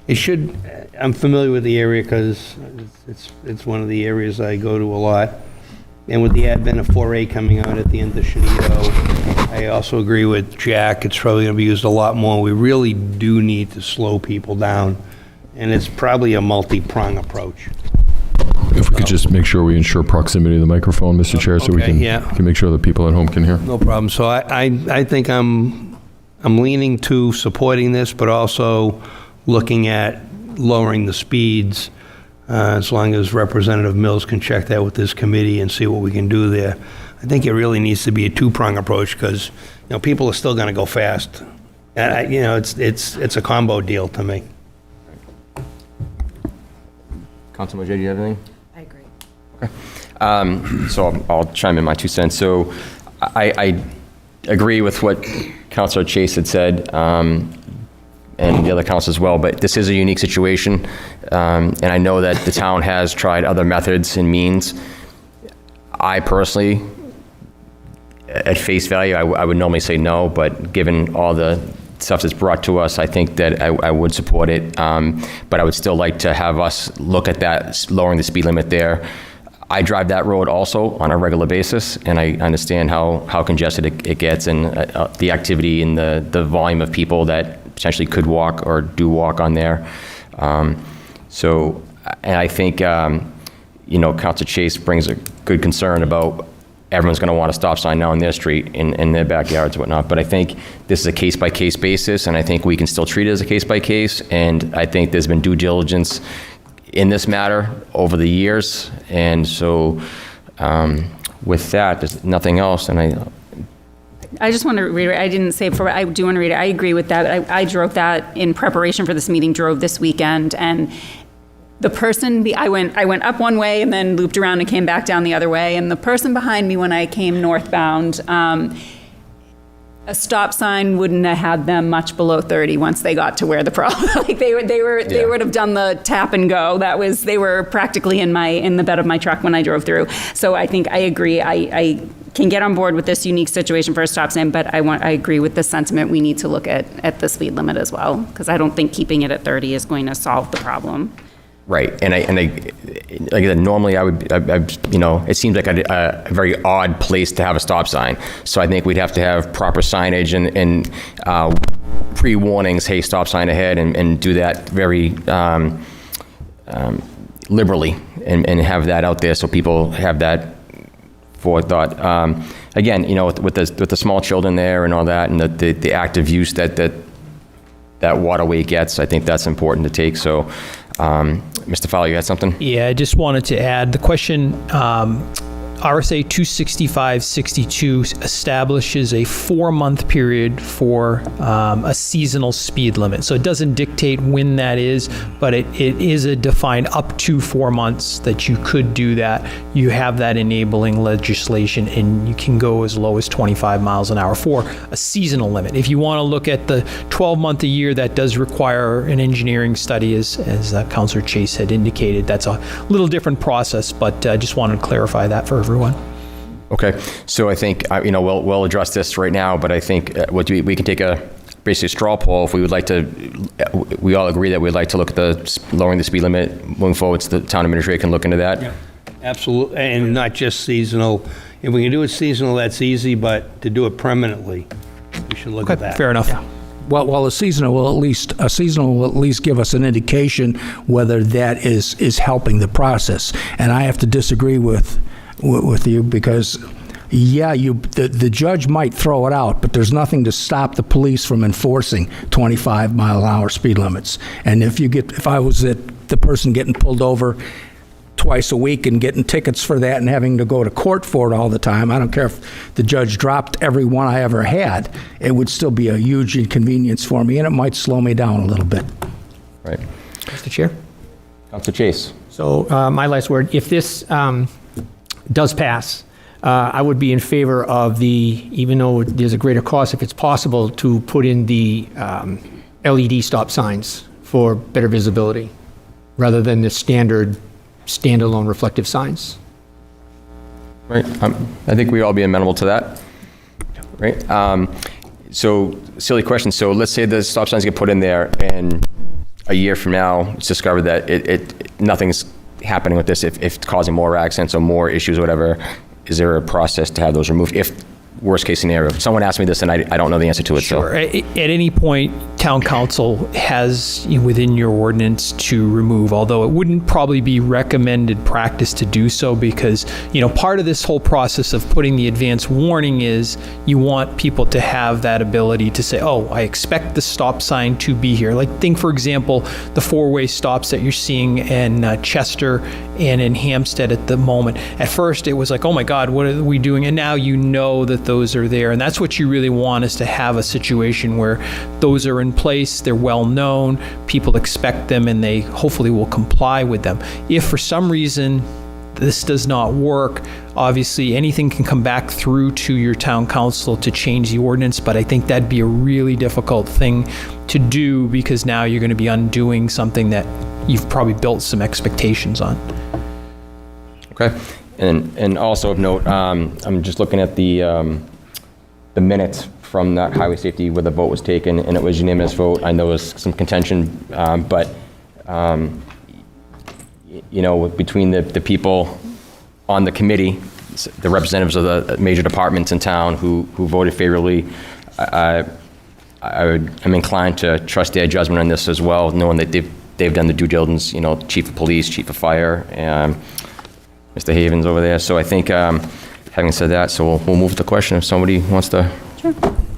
it should. I'm familiar with the area because it's one of the areas I go to a lot. And with the advent of 4A coming out at the end of Shenito, I also agree with Jack. It's probably going to be used a lot more. We really do need to slow people down, and it's probably a multi-prong approach. If we could just make sure we ensure proximity to the microphone, Mr. Chair, so we Okay, can, yeah. can make sure that people at home can hear. No problem. So I think I'm leaning to supporting this, but also looking at lowering the speeds, as long as Representative Mills can check that with this committee and see what we can do there. I think it really needs to be a two-prong approach because, people are still going to go fast. And, it's a combo deal to me. Councilor Majid, do you have anything? I agree. Okay. So I'll chime in my 2 cents. So I agree with what Councilor Chase had said, and the other councils as well, but this is a unique situation, and I know that the town has tried other methods and means. I personally, at face value, I would normally say no, but given all the stuff that's brought to us, I think that I would support it, but I would still like to have us look at that, lowering the speed limit there. I drive that road also on a regular basis, and I understand how congested it gets, and the activity and the volume of people that potentially could walk or do walk on there. So, and I think, Councilor Chase brings a good concern about everyone's going to want a stop sign now on their street, in their backyards and whatnot. But I think this is a case-by-case basis, and I think we can still treat it as a case-by-case. And I think there's been due diligence in this matter over the years. And so with that, there's nothing else. And I just want to read it. I didn't say it before, but I do want to read it. I agree with that. I drove that in preparation for this meeting, drove this weekend, and the person, I went up one way and then looped around and came back down the other way. And the person behind me when I came northbound, a stop sign wouldn't have had them much below 30 once they got to where the problem. Like they would have done the tap and go. They were practically in the bed of my truck when I drove through. So I think I agree. I can get on board with this unique situation for a stop sign, but I agree with the sentiment. We need to look at the speed limit as well, because I don't think keeping it at 30 is going to solve the problem. Right, and I like I said, normally I would, it seems like a very odd place to have a stop sign. So I think we'd have to have proper signage and pre-warnings, hey, stop sign ahead, and do that very liberally, and have that out there so people have that forethought. Again, with the small children there and all that, and the active use that waterway gets, I think that's important to take. So. Mr. Fowler, you had something? Yeah, I just wanted to add the question. RSA 265-62 establishes a 4-month period for a seasonal speed limit. So it doesn't dictate when that is, but it is a defined up to 4 months that you could do that. You have that enabling legislation, and you can go as low as 25 miles an hour for a seasonal limit. If you want to look at the 12-month a year, that does require an engineering study, as Councilor Chase had indicated. That's a little different process, but I just wanted to clarify that for everyone. Okay, so I think we'll address this right now, but I think we can take basically a straw poll if we would like to. We all agree that we'd like to look at lowering the speed limit moving forward. So the town administrator can look into that. Yeah, absolutely, and not just seasonal. If we can do it seasonal, that's easy, but to do it permanently, we should look at that. Fair enough. Yeah. Well, a seasonal will at least give us an indication whether that is helping the process. And I have to disagree with you, because the judge might throw it out, but there's nothing to stop the police from enforcing 25 mile an hour speed limits. And if I was the person getting pulled over twice a week and getting tickets for that and having to go to court for it all the time, I don't care if the judge dropped every one I ever had, it would still be a huge inconvenience for me, and it might slow me down a little bit. Right. Mr. Chair? Councilor Chase. So my last word, if this does pass, I would be in favor of even though there's a greater cost, if it's possible, to put in the LED stop signs for better visibility, rather than the standalone reflective signs. Right. I think we'd all be amenable to that. Right. So, silly question. So let's say the stop signs get put in there, and a year from now, it's discovered that nothing's happening with this. If it's causing more accidents or more issues or whatever, is there a process to have those removed? If worst case scenario, someone asked me this and I don't know the answer to it. Sure. So. At any point, town council has within your ordinance to remove, although it wouldn't probably be recommended practice to do so, because part of this whole process of putting the advance warning is you want people to have that ability to say, oh, I expect the stop sign to be here. Like, think for example, the 4-way stops that you're seeing in Chester and in Hampstead at the moment. At first it was like, oh my God, what are we doing? And now you know that those are there, and that's what you really want, is to have a situation where those are in place, they're well known, people expect them, and they hopefully will comply with them. If for some reason this does not work, obviously anything can come back through to your town council to change the ordinance, but I think that'd be a really difficult thing to do, because now you're going to be undoing something that you've probably built some expectations on. Okay. And also of note, I'm just looking at the minutes from that highway safety where the vote was taken, and it was unanimous vote. I know there was some contention, but between the people on the committee, the representatives of the major departments in town who voted favorably, I'm inclined to trust their judgment on this as well, knowing that they've done the due diligence. Chief of police, chief of fire. Mr. Havens over there. So I think, having said that, so we'll move to the question if somebody wants to. Sure.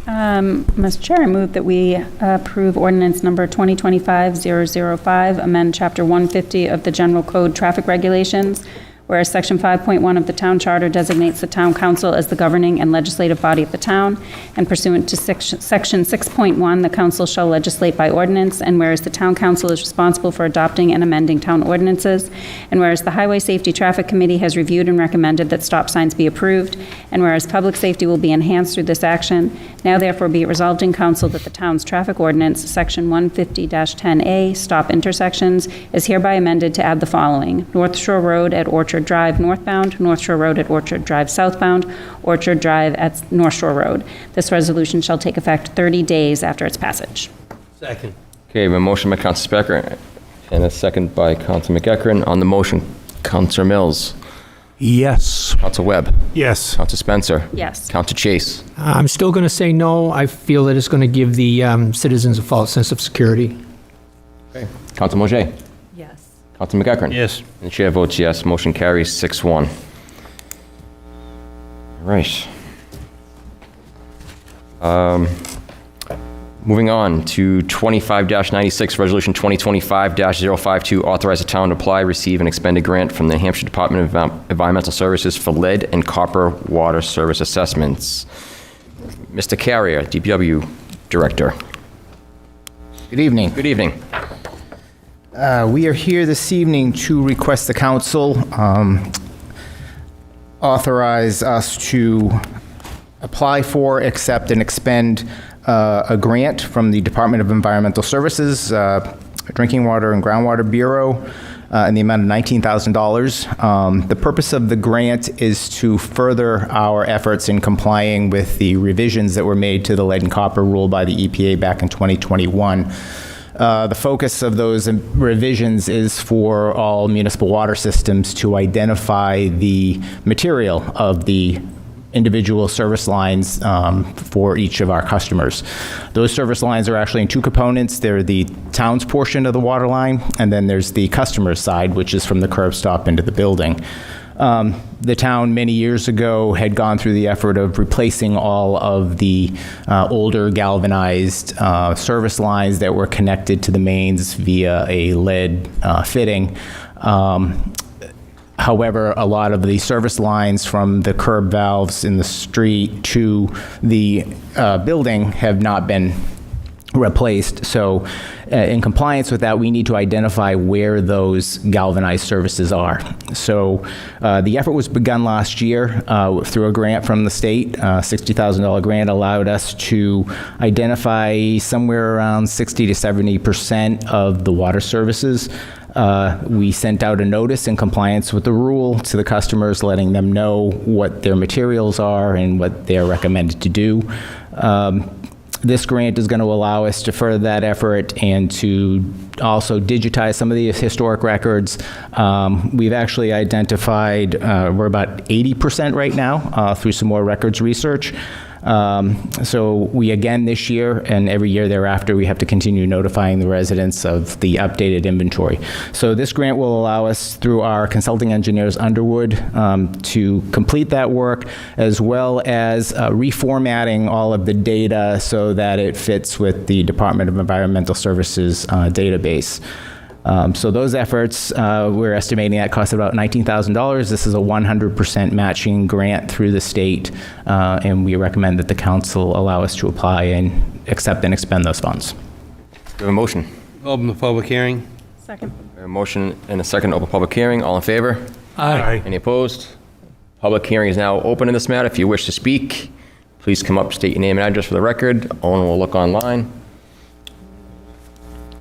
Mr. Chair, I move that we approve ordinance number 2025-005, amend Chapter 150 of the General Code Traffic Regulations, Whereas Section 5.1 of the Town Charter designates the Town Council as the governing and legislative body of the town, and pursuant to Section 6.1, the council shall legislate by ordinance, and whereas the Town Council is responsible for adopting and amending town ordinances, and whereas the Highway Safety Traffic Committee has reviewed and recommended that stop signs be approved, and whereas public safety will be enhanced through this action, now therefore be it resolved in council that the town's traffic ordinance, Section 150-10A, stop intersections, is hereby amended to add the following: North Shore Road at Orchard Drive northbound, North Shore Road at Orchard Drive southbound, Orchard Drive at North Shore Road. This resolution shall take effect 30 days after its passage. Second. Okay, we have a motion by Council Becker and a second by Council McEachran. On the motion, Council Mills. Yes. Council Webb. Yes. Council Spencer. Yes. Council Chase. I'm still going to say no. I feel that it's going to give the citizens a false sense of security. Okay. Council Mojay. Yes. Council McEachran. Yes. And the chair votes yes. Motion carries 6-1. All right. Moving on to 25-96, Resolution 2025-052, authorize the town to apply, receive, and expend a grant from the New Hampshire Department of Environmental Services for lead and copper water service assessments. Mr. Carrier, DPW Director. Good evening. Good evening. We are here this evening to request the council authorize us to apply for, accept, and expend a grant from the Department of Environmental Services, Drinking Water and Groundwater Bureau, in the amount of $19,000. The purpose of the grant is to further our efforts in complying with the revisions that were made to the lead and copper rule by the EPA back in 2021. The focus of those revisions is for all municipal water systems to identify the material of the individual service lines for each of our customers. Those service lines are actually in two components. They're the town's portion of the water line, and then there's the customer's side, which is from the curb stop into the building. The town many years ago had gone through the effort of replacing all of the older galvanized service lines that were connected to the mains via a lead fitting. However, a lot of the service lines from the curb valves in the street to the building have not been replaced. So in compliance with that, we need to identify where those galvanized services are. So the effort was begun last year through a grant from the state. $60,000 grant allowed us to identify somewhere around 60 to 70% of the water services. We sent out a notice in compliance with the rule to the customers, letting them know what their materials are and what they're recommended to do. This grant is going to allow us to further that effort and to also digitize some of the historic records. We've actually identified, we're about 80% right now through some more records research. So we, again, this year and every year thereafter, we have to continue notifying the residents of the updated inventory. So this grant will allow us, through our consulting engineers, Underwood, to complete that work, as well as reformatting all of the data so that it fits with the Department of Environmental Services database. So those efforts, we're estimating that cost about $19,000. This is a 100% matching grant through the state, and we recommend that the council allow us to apply and accept and expend those funds. We have a motion. Open the public hearing. Second. We have a motion and a second, open public hearing. All in favor? Aye. Any opposed? Public hearing is now open in this matter. If you wish to speak, please come up, state your name and address for the record. Owen will look online.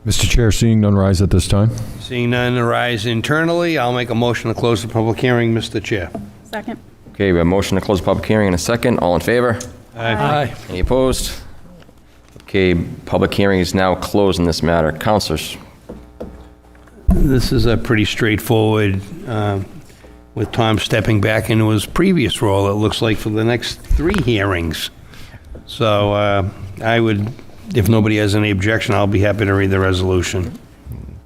Mr. Chair, seeing none rise at this time. Seeing none arise internally, I'll make a motion to close the public hearing, Mr. Chair. Second. Okay, we have a motion to close the public hearing in a second. All in favor? Aye. Any opposed? Okay, public hearing is now closed in this matter. Councilors. This is a pretty straightforward, with Tom stepping back into his previous role, it looks like, for the next 3 hearings. So I would, if nobody has any objection, I'll be happy to read the resolution.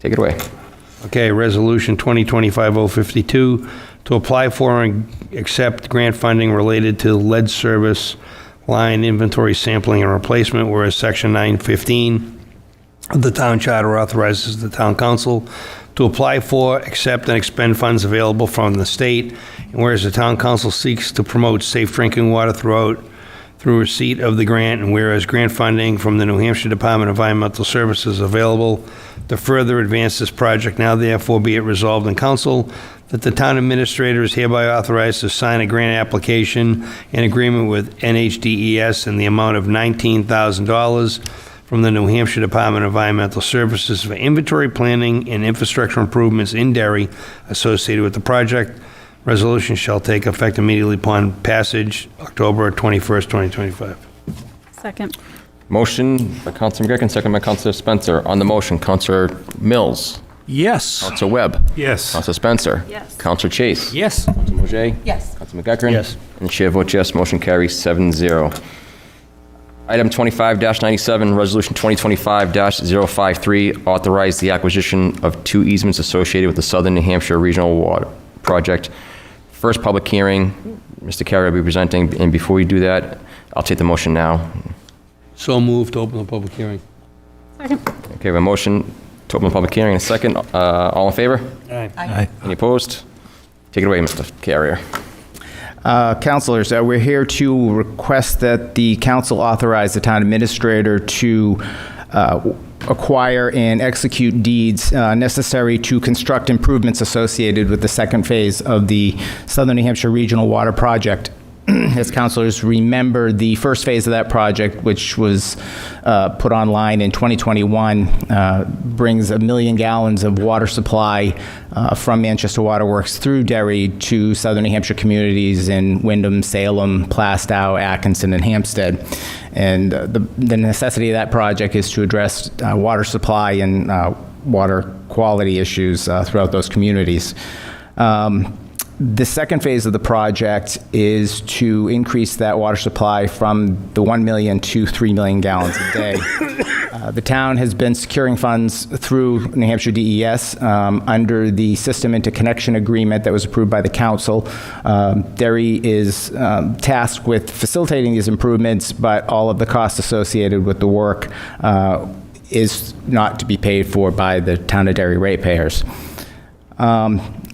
Take it away. Okay, Resolution 2025-052, to apply for and accept grant funding related to lead service line inventory sampling and replacement, whereas Section 915 of the Town Charter authorizes the Town Council to apply for, accept, and expend funds available from the state, and whereas the town council seeks to promote safe drinking water through receipt of the grant, and whereas grant funding from the New Hampshire Department of Environmental Services is available to further advance this project, now therefore be it resolved in council that the town administrator is hereby authorized to sign a grant application in agreement with NHDES in the amount of $19,000 from the New Hampshire Department of Environmental Services for inventory planning and infrastructure improvements in Derry associated with the project. Resolution shall take effect immediately upon passage, October 21st, 2025. Second. Motion by Councilor McGuckin, second by Councilor Spencer. On the motion, Councilor Mills. Yes. Councilor Webb. Yes. Councilor Spencer. Yes. Councilor Chase. Yes. Councilor Mojay. Yes. Councilor McGuckin. Yes. And the chair votes yes. Motion carries 7-0. Item 25-97, Resolution 2025-053, authorize the acquisition of 2 easements associated with the Southern New Hampshire Regional Water Project. First public hearing, Mr. Carey will be presenting, and before we do that, I'll take the motion now. So moved to open the public hearing. Second. Okay, we have a motion to open the public hearing in a second. All in favor? Aye. Any opposed? Take it away, Mr. Carrier. Councilors, we're here to request that the council authorize the town administrator to acquire and execute deeds necessary to construct improvements associated with the second phase of the Southern New Hampshire Regional Water Project. As councilors remember, the first phase of that project, which was put online in 2021, brings 1 million gallons of water supply from Manchester Waterworks through Derry to Southern New Hampshire communities in Wyndham, Salem, Plastow, Atkinson, and Hampstead. And the necessity of that project is to address water supply and water quality issues throughout those communities. The second phase of the project is to increase that water supply from the 1 million to 3 million gallons a day. The town has been securing funds through New Hampshire DES under the System Interconnection Agreement that was approved by the council. Derry is tasked with facilitating these improvements, but all of the costs associated with the work is not to be paid for by the town of Derry ratepayers.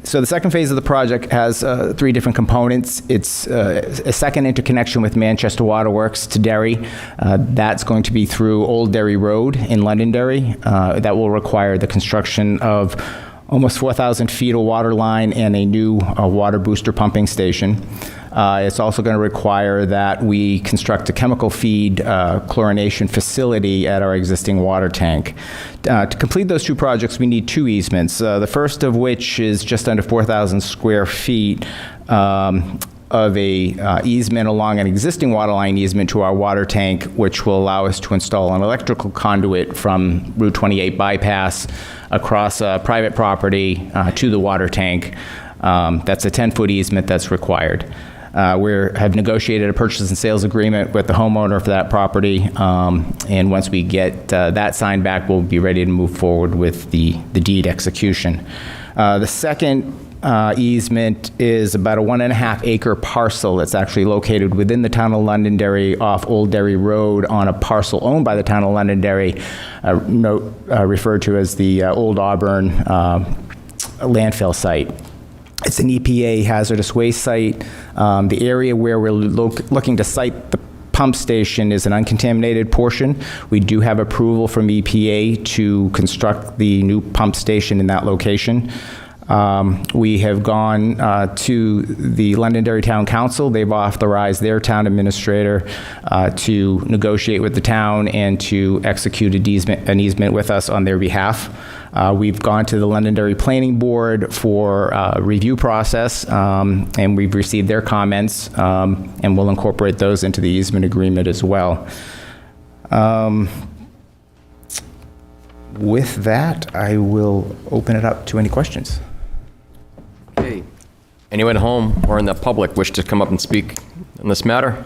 So the second phase of the project has 3 different components. It's a second interconnection with Manchester Waterworks to Derry. That's going to be through Old Derry Road in Londonderry. That will require the construction of almost 4,000 feet of water line and a new water booster pumping station. It's also going to require that we construct a chemical feed chlorination facility at our existing water tank. To complete those 2 projects, we need 2 easements, the first of which is just under 4,000 square feet of a easement along an existing water line easement to our water tank, which will allow us to install an electrical conduit from Route 28 bypass across private property to the water tank. That's a 10-foot easement that's required. We have negotiated a purchase and sales agreement with the homeowner for that property, and once we get that signed back, we'll be ready to move forward with the deed execution. The second easement is about a 1.5 acre parcel that's actually located within the town of Londonderry off Old Derry Road on a parcel owned by the town of Londonderry, referred to as the Old Auburn landfill site. It's an EPA hazardous waste site. The area where we're looking to site the pump station is an uncontaminated portion. We do have approval from EPA to construct the new pump station in that location. We have gone to the Londonderry Town Council. They've authorized their town administrator to negotiate with the town and to execute an easement with us on their behalf. We've gone to the Londonderry Planning Board for a review process, and we've received their comments, and we'll incorporate those into the easement agreement as well. With that, I will open it up to any questions. Okay. Anyone at home or in the public wish to come up and speak on this matter?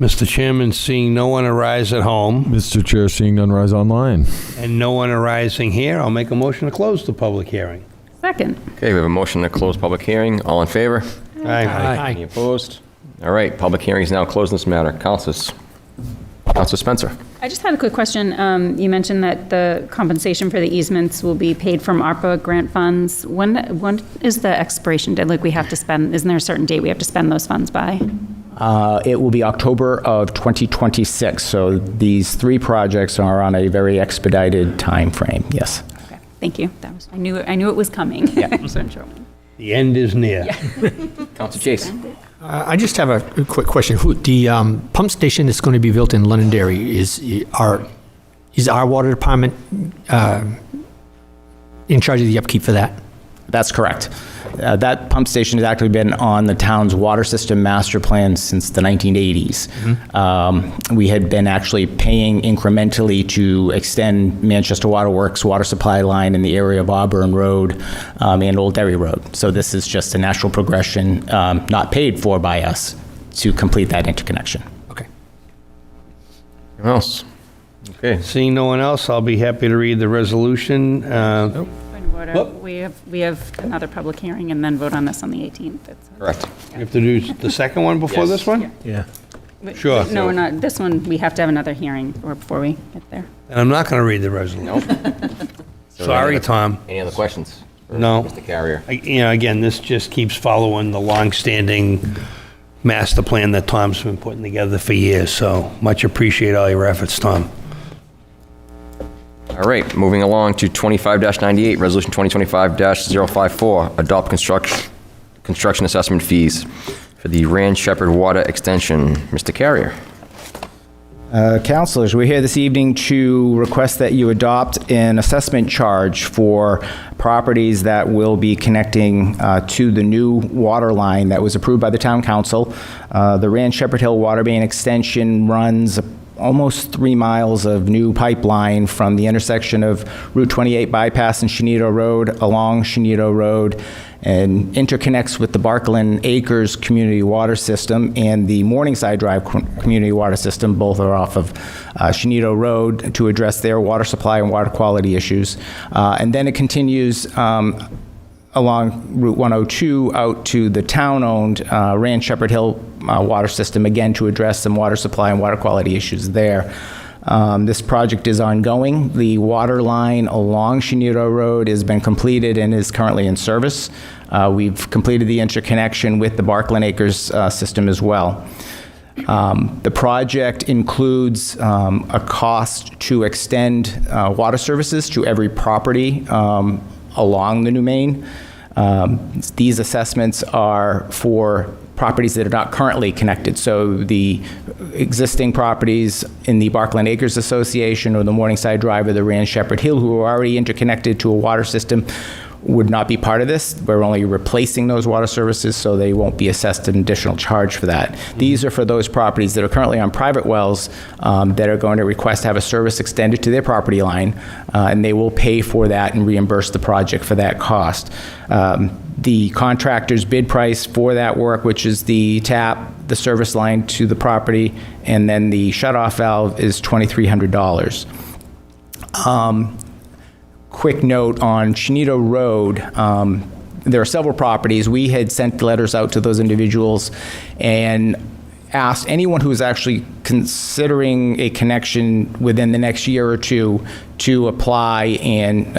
Mr. Chairman, seeing no one arise at home Mr. Chair, seeing none rise online. and no one arising here, I'll make a motion to close the public hearing. Second. Okay, we have a motion to close public hearing. All in favor? Aye. Any opposed? All right, public hearing is now closed on this matter. Councilors. Councilor Spencer. I just had a quick question. You mentioned that the compensation for the easements will be paid from ARPA grant funds. When is the expiration date? Like we have to spend, isn't there a certain date we have to spend those funds by? It will be October of 2026. So these 3 projects are on a very expedited time frame. Yes. Okay, thank you. I knew it was coming. Yeah. I wasn't sure when. The end is near. Councilor Chase. I just have a quick question. The pump station that's going to be built in Londonderry, is our water department in charge of the upkeep for that? That's correct. That pump station has actually been on the town's water system master plan since the 1980s. We had been actually paying incrementally to extend Manchester Waterworks water supply line in the area of Auburn Road and Old Derry Road. So this is just a natural progression, not paid for by us, to complete that interconnection. Okay. Anyone else? Okay. Seeing no one else, I'll be happy to read the resolution. We have another public hearing and then vote on this on the 18th. Correct. You have to do the second one before this one? Yeah. Sure. No, we're not. This one, we have to have another hearing before we get there. And I'm not going to read the resolution. Nope. Sorry, Tom. Any other questions? for No. Mr. Carrier? Again, this just keeps following the long-standing master plan that Tom's been putting together for years, so much appreciate all your efforts, Tom. All right, moving along to 25-98, Resolution 2025-054, adopt construction assessment fees for the Rand Shepherd Water Extension. Mr. Carrier. Councilors, we're here this evening to request that you adopt an assessment charge for properties that will be connecting to the new water line that was approved by the town council. The Rand Shepherd Hill Water Main Extension runs almost 3 miles of new pipeline from the intersection of Route 28 bypass and Shenito Road along Shenito Road and interconnects with the Barkland Acres Community Water System and the Morningside Drive Community Water System. Both are off of Shenito Road to address their water supply and water quality issues. And then it continues along Route 102 out to the town-owned Rand Shepherd Hill water system, again to address some water supply and water quality issues there. This project is ongoing. The water line along Shenito Road has been completed and is currently in service. We've completed the interconnection with the Barkland Acres system as well. The project includes a cost to extend water services to every property along the new main. These assessments are for properties that are not currently connected. So the existing properties in the Barkland Acres Association or the Morningside Drive or the Rand Shepherd Hill who are already interconnected to a water system would not be part of this. We're only replacing those water services, so they won't be assessed an additional charge for that. These are for those properties that are currently on private wells that are going to request to have a service extended to their property line, and they will pay for that and reimburse the project for that cost. The contractor's bid price for that work, which is the tap, the service line to the property, and then the shutoff valve, is $2,300. Quick note on Shenito Road, there are several properties. We had sent letters out to those individuals and asked anyone who is actually considering a connection within the next year or two to apply and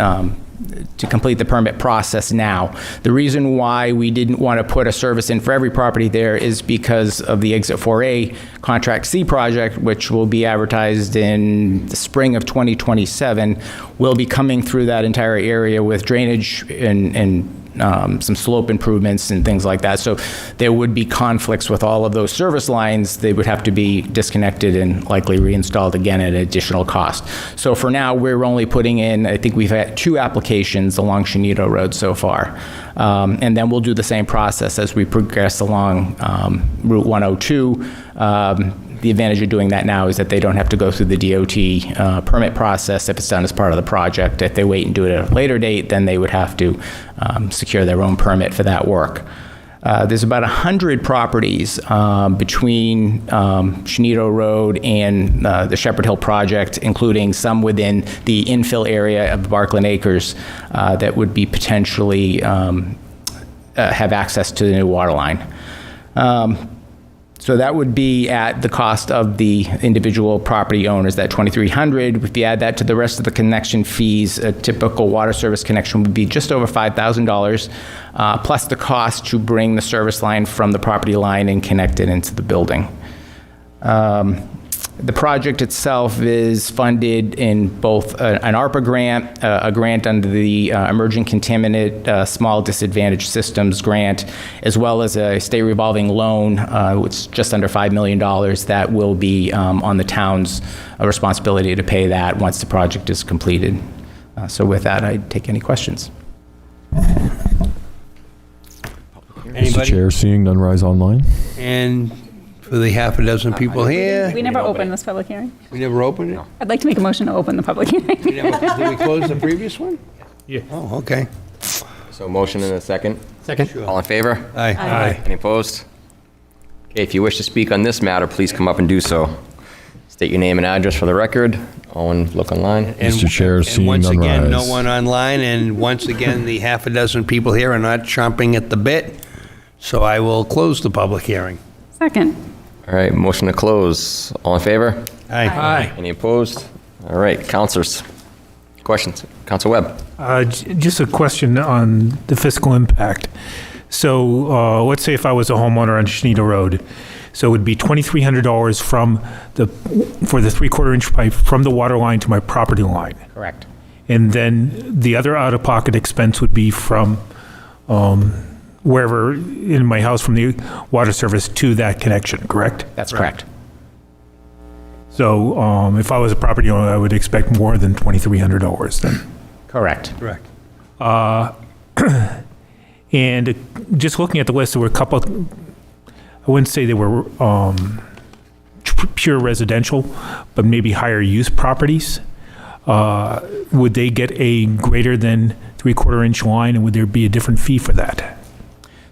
to complete the permit process now. The reason why we didn't want to put a service in for every property there is because of the Exit 4A Contract C project, which will be advertised in the spring of 2027, will be coming through that entire area with drainage and some slope improvements and things like that. So there would be conflicts with all of those service lines. They would have to be disconnected and likely reinstalled again at an additional cost. So for now, we're only putting in, I think we've had 2 applications along Shenito Road so far. And then we'll do the same process as we progress along Route 102. The advantage of doing that now is that they don't have to go through the DOT permit process if it's done as part of the project. If they wait and do it at a later date, then they would have to secure their own permit for that work. There's about 100 properties between Shenito Road and the Shepherd Hill project, including some within the infill area of the Barkland Acres that would be potentially have access to the new water line. So that would be at the cost of the individual property owners, that $2,300. If you add that to the rest of the connection fees, a typical water service connection would be just over $5,000, plus the cost to bring the service line from the property line and connect it into the building. The project itself is funded in both an ARPA grant, a grant under the Emerging Contaminant Small Disadvantaged Systems grant, as well as a state revolving loan, which is just under $5 million, that will be on the town's responsibility to pay that once the project is completed. So with that, I'd take any questions. Mr. Chair, seeing none, rise online. And for the half a dozen people here, We never opened this public hearing. we never opened it? I'd like to make a motion to open the public hearing. Did we close the previous one? Yeah. Oh, okay. So motion and a second. Second. All in favor? Aye. Aye. Any opposed? Okay, if you wish to speak on this matter, please come up and do so. State your name and address for the record. Owen, look online. Mr. Chair, And seeing once none, again, no rise. one online, and once again, the half a dozen people here are not chomping at the bit, so I will close the public hearing. Second. All right, motion to close. All in favor? Aye. Any opposed? All right, councilors. Questions? Council Webb. Just a question on the fiscal impact. So let's say if I was a homeowner on Shenito Road, so it would be $2,300 for the 3/4 inch pipe from the water line to my property line. Correct. And then the other out-of-pocket expense would be from wherever in my house, from the water service to that connection, correct? That's correct. So if I was a property owner, I would expect more than $2,300 then. Correct. Correct. And just looking at the list, there were a couple, I wouldn't say they were pure residential, but maybe higher use properties. Would they get a greater than 3/4 inch line, and would there be a different fee for that?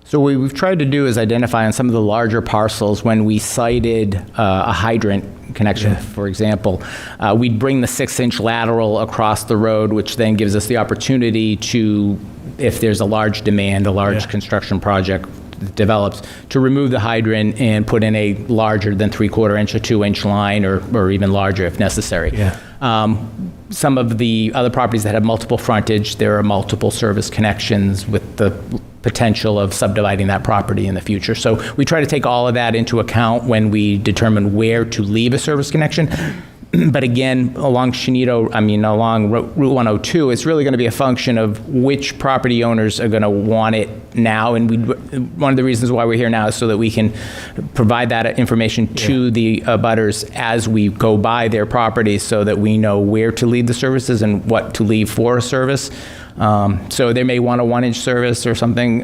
So what we've tried to do is identify on some of the larger parcels, when we cited a hydrant connection, for example, we'd bring the 6-inch lateral across the road, which then gives us the opportunity to, if there's a large demand, a large construction project that develops, to remove the hydrant and put in a larger than 3/4 inch or 2-inch line, or even larger if necessary. Some of the other properties that have multiple frontage, there are multiple service connections with the potential of subdividing that property in the future. So we try to take all of that into account when we determine where to leave a service connection. But again, along Route 102, it's really going to be a function of which property owners are going to want it now. And one of the reasons why we're here now is so that we can provide that information to the abutters as we go by their properties, so that we know where to leave the services and what to leave for a service. So they may want a 1-inch service or something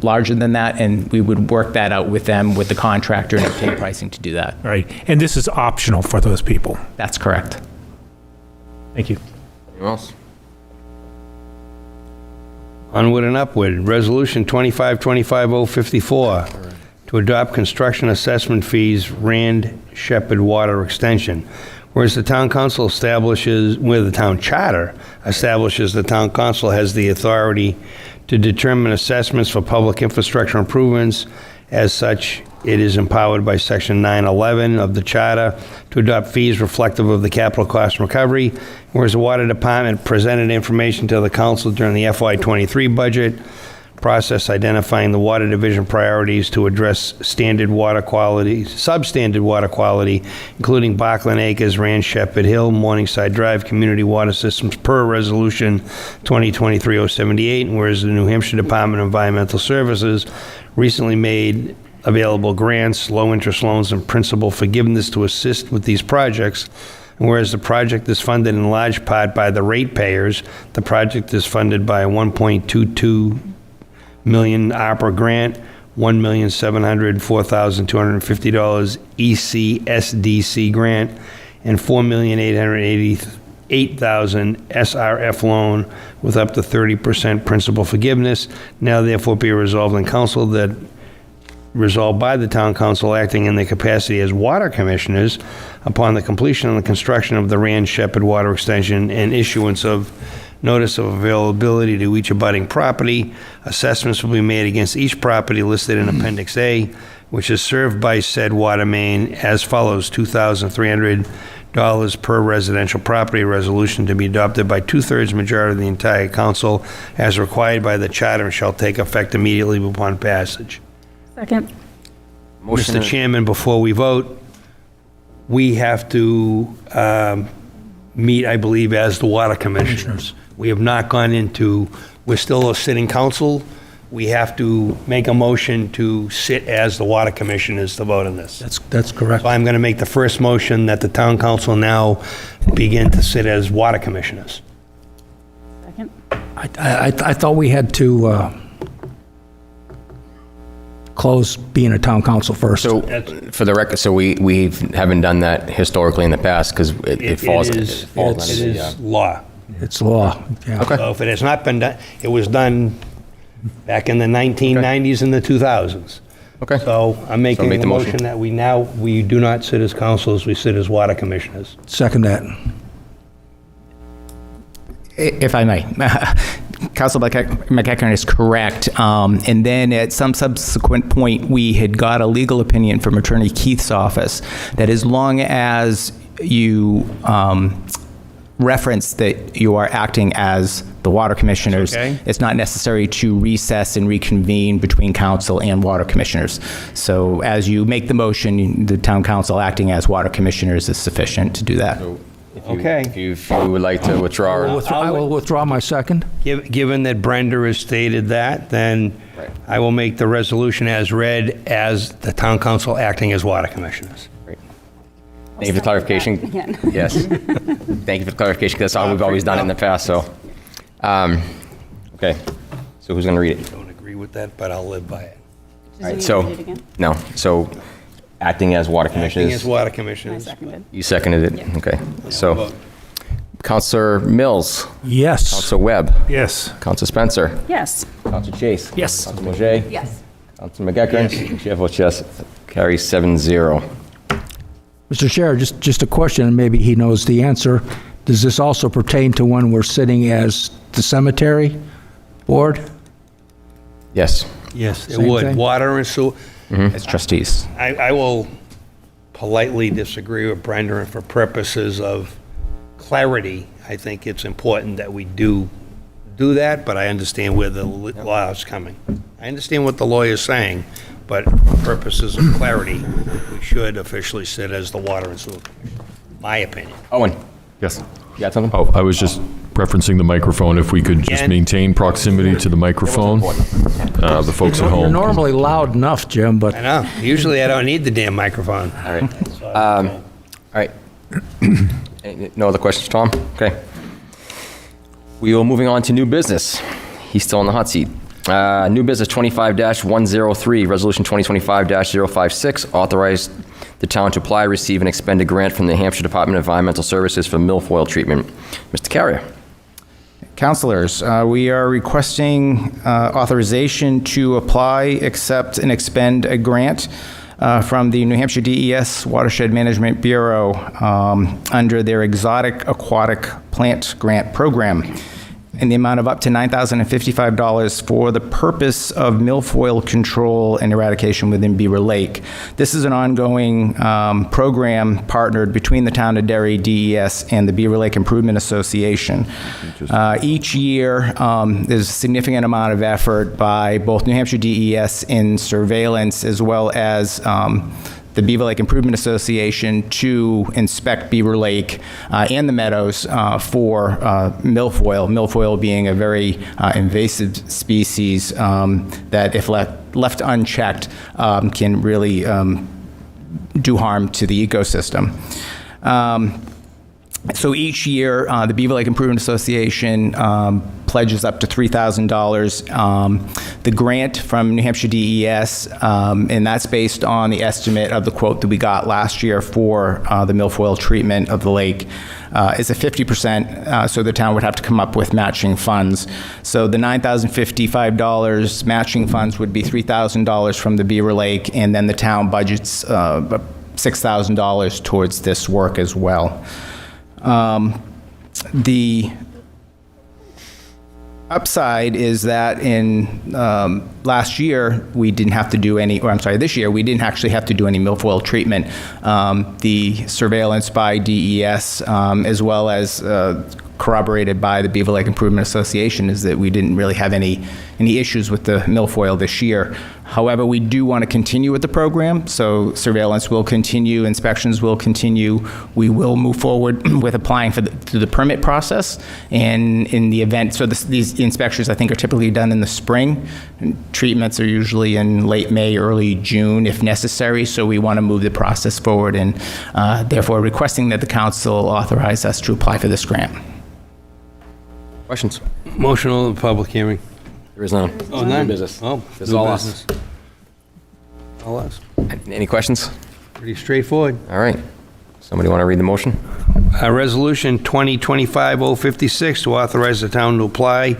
larger than that, and we would work that out with them, with the contractor, and obtain pricing to do that. Right. And this is optional for those people. That's correct. Thank you. Anyone else? Onward and upward. Resolution 25-25-054, to adopt construction assessment fees, Rand Shepherd Water Extension. Whereas the town council establishes, where the town charter establishes the town council has the authority to determine assessments for public infrastructure improvements. As such, it is empowered by Section 911 of the charter to adopt fees reflective of the capital cost recovery. Whereas the water department presented information to the council during the FY23 budget process, identifying the water division priorities to address standard water quality, substandard water quality, including Barkland Acres, Rand Shepherd Hill, Morningside Drive community water systems per resolution 2023-078. And whereas the New Hampshire Department of Environmental Services recently made available grants, low interest loans, and principal forgiveness to assist with these projects. And whereas the project is funded in large part by the ratepayers, the project is funded by a $1.22 million ARPA grant, $1,704,250 ECSDC grant, and $4,888,000 SRF loan with up to 30% principal forgiveness. Now therefore be resolved in council that resolved by the town council acting in their capacity as water commissioners upon the completion of the construction of the Rand Shepherd Water Extension and issuance of notice of availability to each abutting property. Assessments will be made against each property listed in Appendix A. which is served by said water main as follows: $2,300 per residential property, resolution to be adopted by 2/3 majority of the entire council as required by the charter and shall take effect immediately upon passage. Second. Mr. Chairman, before we vote, we have to meet, I believe, as the water commissioners. We have not gone into, we're still a sitting council. We have to make a motion to sit as the water commissioners to vote on this. That's correct. So I'm going to make the first motion that the town council now begin to sit as water commissioners. Second. I thought we had to close being a town council first. So, for the record, so we haven't done that historically in the past because it falls. It is law. It's law. Yeah. Okay. So if it has not been done, it was done back in the 1990s and the 2000s. Okay. So I'm making make a the motion. motion that we do not sit as councils, we sit as water commissioners. Second that. If I may, Councilor McEachern is correct. And then at some subsequent point, we had got a legal opinion from Attorney Keith's office that as long as you reference that you are acting as the water commissioners, Okay. it's not necessary to recess and reconvene between council and water commissioners. So as you make the motion, the town council acting as water commissioners is sufficient to do that. Okay. If you would like to withdraw. I will withdraw my second. Given that Brenda has stated that, then I will make the resolution as read as the town council acting as water commissioners. Thank you for clarification. Again. Yes. Thank you for the clarification, because that's how we've always done it in the past, so. Okay, so who's going to read it? I don't agree with that, but I'll live by it. All right, so, no, so acting as water commissioners. Acting as water I commissioners. seconded. You seconded it? Yeah. Okay, so Counselor Mills, Yes. Counselor Webb, Yes. Counselor Spencer, Yes. Counselor Chase. Yes. Counselor Mojay, Yes. Counselor McEachern. Chair votes yes, carries 7-0. Mr. Chair, just a question, and maybe he knows the answer. Does this also pertain to when we're sitting as the cemetery board? Yes. Yes, it Same would. thing? Water and sewer. As trustees. I will politely disagree with Brenda, and for purposes of clarity, I think it's important that we do that, but I understand where the law is coming. I understand what the lawyer's saying, but for purposes of clarity, we should officially sit as the Water and Sewer Commission, my opinion. Owen, Yes. you got something? Oh, I was just referencing the microphone. If we could just Again? maintain proximity to the microphone, the folks at You're home. normally loud enough, Jim, but I know, usually I don't need the damn microphone. All right. All right. No other questions, Tom? Okay. We are moving on to new business. He's still in the hot seat. New business 25-103, resolution 2025-056, authorized the town to apply, receive, and expend a grant from the New Hampshire Department of Environmental Services for milfoil treatment. Mr. Carrier. Councilors, we are requesting authorization to apply, accept, and expend a grant from the New Hampshire DES Watershed Management Bureau under their Exotic Aquatic Plant Grant Program in the amount of up to $9,055 for the purpose of milfoil control and eradication within Beaver Lake. This is an ongoing program partnered between the town of Derry, DES, and the Beaver Lake Improvement Association. Each year, there's a significant amount of effort by both New Hampshire DES in surveillance as well as the Beaver Lake Improvement Association to inspect Beaver Lake and the meadows for milfoil. Milfoil being a very invasive species that, if left unchecked, can really do harm to the ecosystem. So each year, the Beaver Lake Improvement Association pledges up to $3,000. The grant from New Hampshire DES, and that's based on the estimate of the quote that we got last year for the milfoil treatment of the lake, is a 50%, so the town would have to come up with matching funds. So the $9,055 matching funds would be $3,000 from the Beaver Lake, and then the town budgets $6,000 towards this work as well. The upside is that in last year, we didn't have to do any, or I'm sorry, this year, we didn't actually have to do any milfoil treatment. The surveillance by DES, as well as corroborated by the Beaver Lake Improvement Association, is that we didn't really have any issues with the milfoil this year. However, we do want to continue with the program, so surveillance will continue, inspections will continue. We will move forward with applying through the permit process, and in the event, so these inspections, I think, are typically done in the spring. Treatments are usually in late May, early June, if necessary, so we want to move the process forward, and therefore requesting that the council authorize us to apply for this grant. Questions? Motion on the public hearing. There is none. Oh, none? New business. Oh, This is new all business. us. All us. Any questions? Pretty straightforward. All right. Somebody want to read the motion? Resolution 2025-056 to authorize the town to apply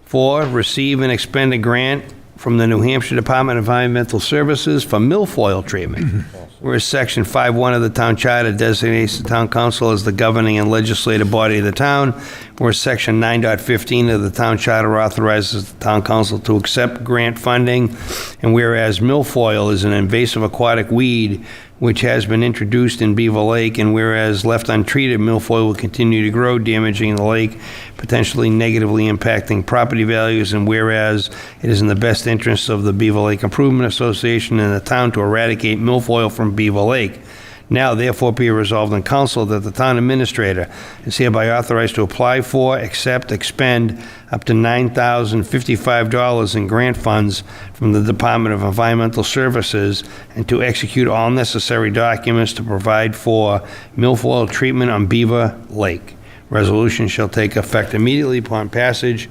for, receive, and expend a grant from the New Hampshire Department of Environmental Services for milfoil treatment. Whereas Section 5.1 of the Town Charter designates the Town Council as the governing and legislative body of the town, whereas Section 9.15 of the Town Charter authorizes the Town Council to accept grant funding, and whereas milfoil is an invasive aquatic weed which has been introduced in Beaver Lake, and whereas left untreated, milfoil will continue to grow, damaging the lake, potentially negatively impacting property values, and whereas it is in the best interest of the Beaver Lake Improvement Association and the town to eradicate milfoil from Beaver Lake. Now, therefore, be resolved in council that the town administrator is hereby authorized to apply for, accept, expend up to $9,055 in grant funds from the Department of Environmental Services and to execute all necessary documents to provide for milfoil treatment on Beaver Lake. Resolution shall take effect immediately upon passage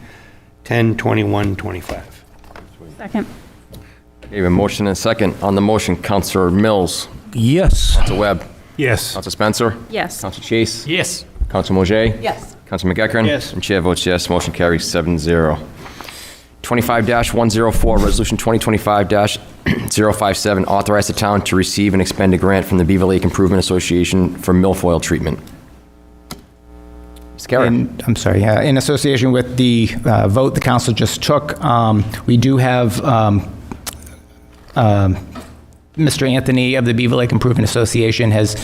10/21/25. Second. Okay, we have a motion and a second. On the motion, Councilor Mills. Yes. Councilor Webb. Yes. Councilor Spencer. Yes. Councilor Chase. Yes. Councilor Mojay. Yes. Councilor McEachern. Yes. And chair votes yes. Motion carries 7-0. 25-104, Resolution 2025-057, authorize the town to receive and expend a grant from the Beaver Lake Improvement Association for milfoil treatment. Ms. Kara. I'm sorry, yeah, in association with the vote the council just took, we do have Mr. Anthony of the Beaver Lake Improvement Association has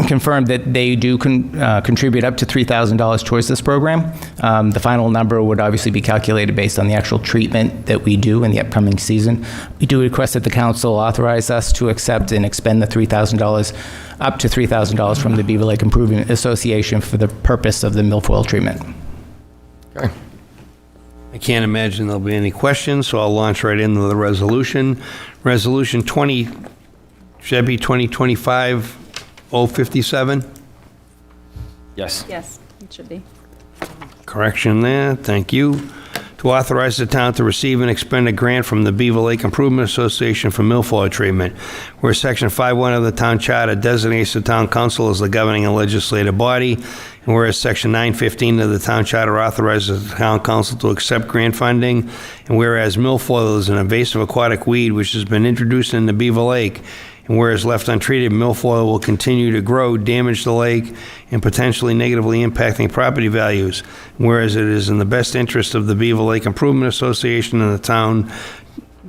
confirmed that they do contribute up to $3,000 towards this program. The final number would obviously be calculated based on the actual treatment that we do in the upcoming season. We do request that the council authorize us to accept and expend the $3,000, up to $3,000 from the Beaver Lake Improvement Association for the purpose of the milfoil treatment. Okay. I can't imagine there'll be any questions, so I'll launch right into the resolution. Resolution 2025-057. Yes. Yes, it should be. Correction there, thank you. To authorize the town to receive and expend a grant from the Beaver Lake Improvement Association for milfoil treatment, where Section 5.1 of the Town Charter designates the Town Council as the governing and legislative body, and whereas Section 9.15 of the Town Charter authorizes the Town Council to accept grant funding, and whereas milfoil is an invasive aquatic weed which has been introduced into Beaver Lake, and whereas left untreated, milfoil will continue to grow, damage the lake, and potentially negatively impacting property values. And whereas it is in the best interest of the Beaver Lake Improvement Association and the town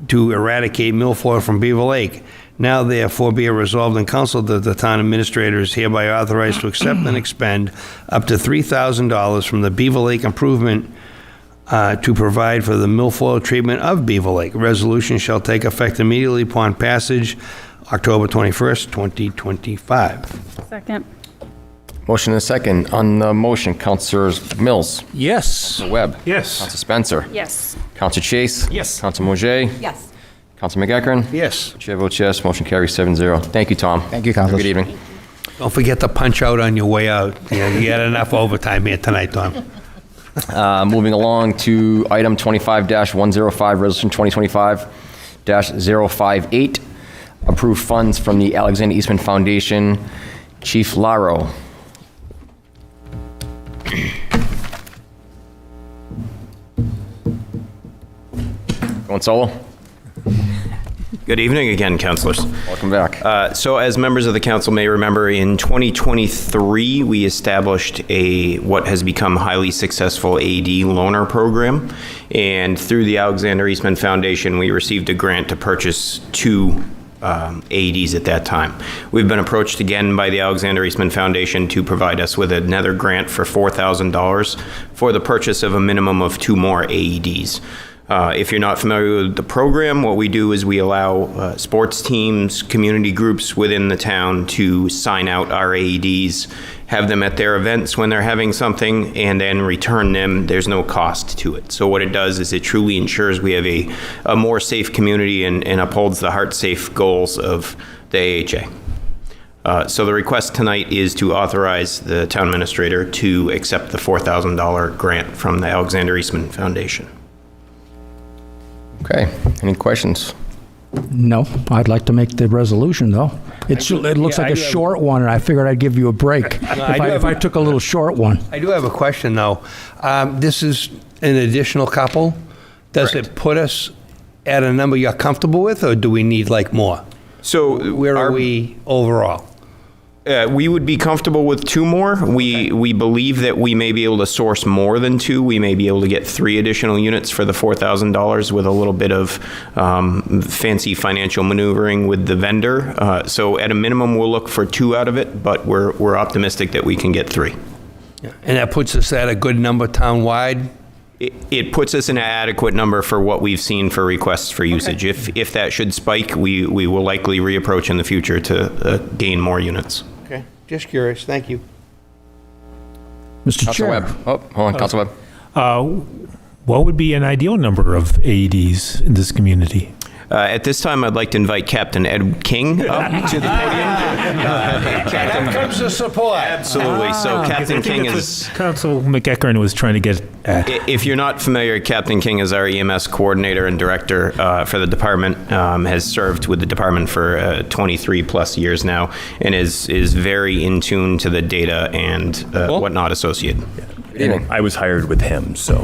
to eradicate milfoil from Beaver Lake. Now, therefore, be it resolved in council that the town administrator is hereby authorized to accept and expend up to $3,000 from the Beaver Lake Improvement to provide for the milfoil treatment of Beaver Lake. Resolution shall take effect immediately upon passage October 21st, 2025. Second. Motion and a second. On the motion, Councilor Mills. Yes. Councilor Webb. Yes. Councilor Spencer. Yes. Councilor Chase. Yes. Councilor Mojay. Yes. Councilor McEachern. Yes. Chair votes yes. Motion carries 7-0. Thank you, Tom. Thank you, Councilor. Good evening. Don't forget to punch out on your way out. You had enough overtime here tonight, Tom. Moving along to item 25-105, Resolution 2025-058, approve funds from the Alexander Eastman Foundation. Chief Laro. Going solo? Good evening again, councilors. Welcome back. So as members of the council may remember, in 2023, we established what has become highly successful AD loaner program. And through the Alexander Eastman Foundation, we received a grant to purchase 2 AEDs at that time. We've been approached again by the Alexander Eastman Foundation to provide us with another grant for $4,000 for the purchase of a minimum of 2 more AEDs. If you're not familiar with the program, what we do is we allow sports teams, community groups within the town to sign out our AEDs, have them at their events when they're having something, and then return them. There's no cost to it. So what it does is it truly ensures we have a more safe community and upholds the heart-safe goals of the AHA. So the request tonight is to authorize the town administrator to accept the $4,000 grant from the Alexander Eastman Foundation. Okay, any questions? No, I'd like to make the resolution, though. It looks like a short one, and I figured I'd give you a break if I took a little short one. I do have a question, though. This is an additional couple. Does it put us at a number you're comfortable with, or do we need like more? So where are we overall? We would be comfortable with 2 more. We believe that we may be able to source more than 2. We may be able to get 3 additional units for the $4,000 with a little bit of fancy financial maneuvering with the vendor. So at a minimum, we'll look for 2 out of it, but we're optimistic that we can get 3. Yeah. And that puts us at a good number town-wide? It puts us in an adequate number for what we've seen for requests for usage. Okay. If that should spike, we will likely reapproach in the future to gain more units. Okay, just curious. Thank you. Mr. Council Chair. Webb. Oh, hold on, Council Webb. What would be an ideal number of AEDs in this community? At this time, I'd like to invite Captain Ed King up to the podium. Here comes the support. Absolutely. So Captain King is... Council McEachern was trying to get at. If you're not familiar, Captain King is our EMS coordinator and director for the department, has served with the department for 23 plus years now, and is very in tune to the data and whatnot associated. I was hired with him, so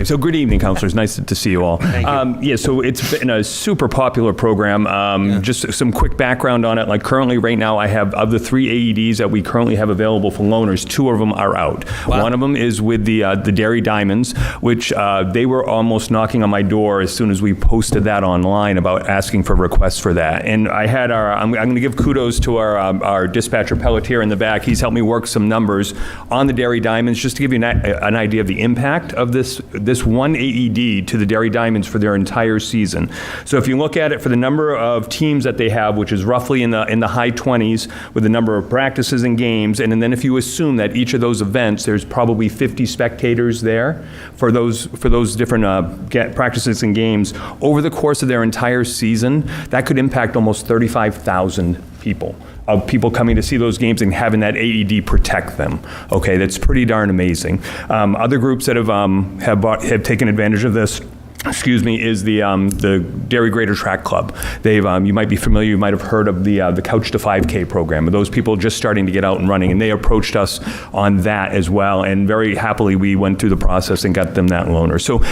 So good evening, councilors. Nice to see you all. Yeah, so it's been a super popular program. Just some quick background on it. Like currently, right now, I have of the 3 AEDs that we currently have available for loaners, 2 of them are out. Wow. One of them is with the Derry Diamonds, which they were almost knocking on my door as soon as we posted that online about asking for requests for that. And I had I'm going to give kudos to our dispatcher Pelletier in the back. He's helped me work some numbers on the Derry Diamonds, just to give you an idea of the impact of this one AED to the Derry Diamonds for their entire season. So if you look at it for the number of teams that they have, which is roughly in the high 20s with the number of practices and games, and then if you assume that each of those events, there's probably 50 spectators there for those different practices and games, over the course of their entire season, that could impact almost 35,000 people. Of people coming to see those games and having that AED protect them. Okay, that's pretty darn amazing. Other groups that have taken advantage of this, is the Derry Greater Track Club. They've you might be familiar, you might have heard of the Couch to 5K program. Those people just starting to get out and running, and they approached us on that as well. And very happily, we went through the process and got them that loaner. So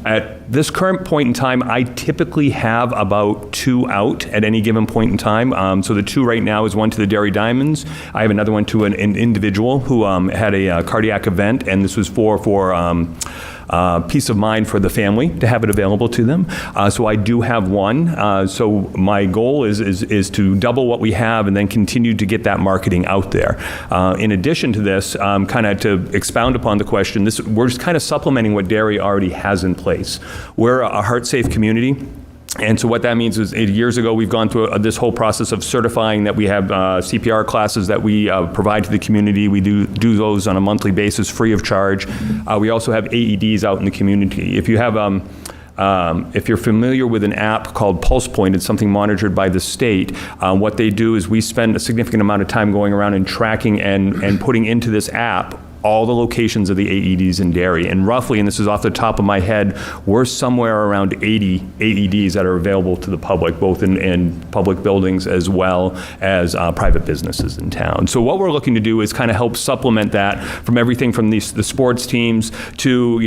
at this current point in time, I typically have about 2 out at any given point in time. So the 2 right now is one to the Derry Diamonds. I have another one to an individual who had a cardiac event, and this was for peace of mind for the family to have it available to them. So I do have 1. So my goal is to double what we have and then continue to get that marketing out there. In addition to this, kind of to expound upon the question, we're just kind of supplementing what Derry already has in place. We're a heart-safe community. And so what that means is years ago, we've gone through this whole process of certifying that we have CPR classes that we provide to the community. We do those on a monthly basis free of charge. We also have AEDs out in the community. If you have if you're familiar with an app called Pulse Point, it's something monitored by the state. What they do is we spend a significant amount of time going around and tracking and putting into this app all the locations of the AEDs in Derry. And roughly, and this is off the top of my head, we're somewhere around 80 AEDs that are available to the public, both in public buildings as well as private businesses in town. So what we're looking to do is kind of help supplement that from everything from the sports teams to,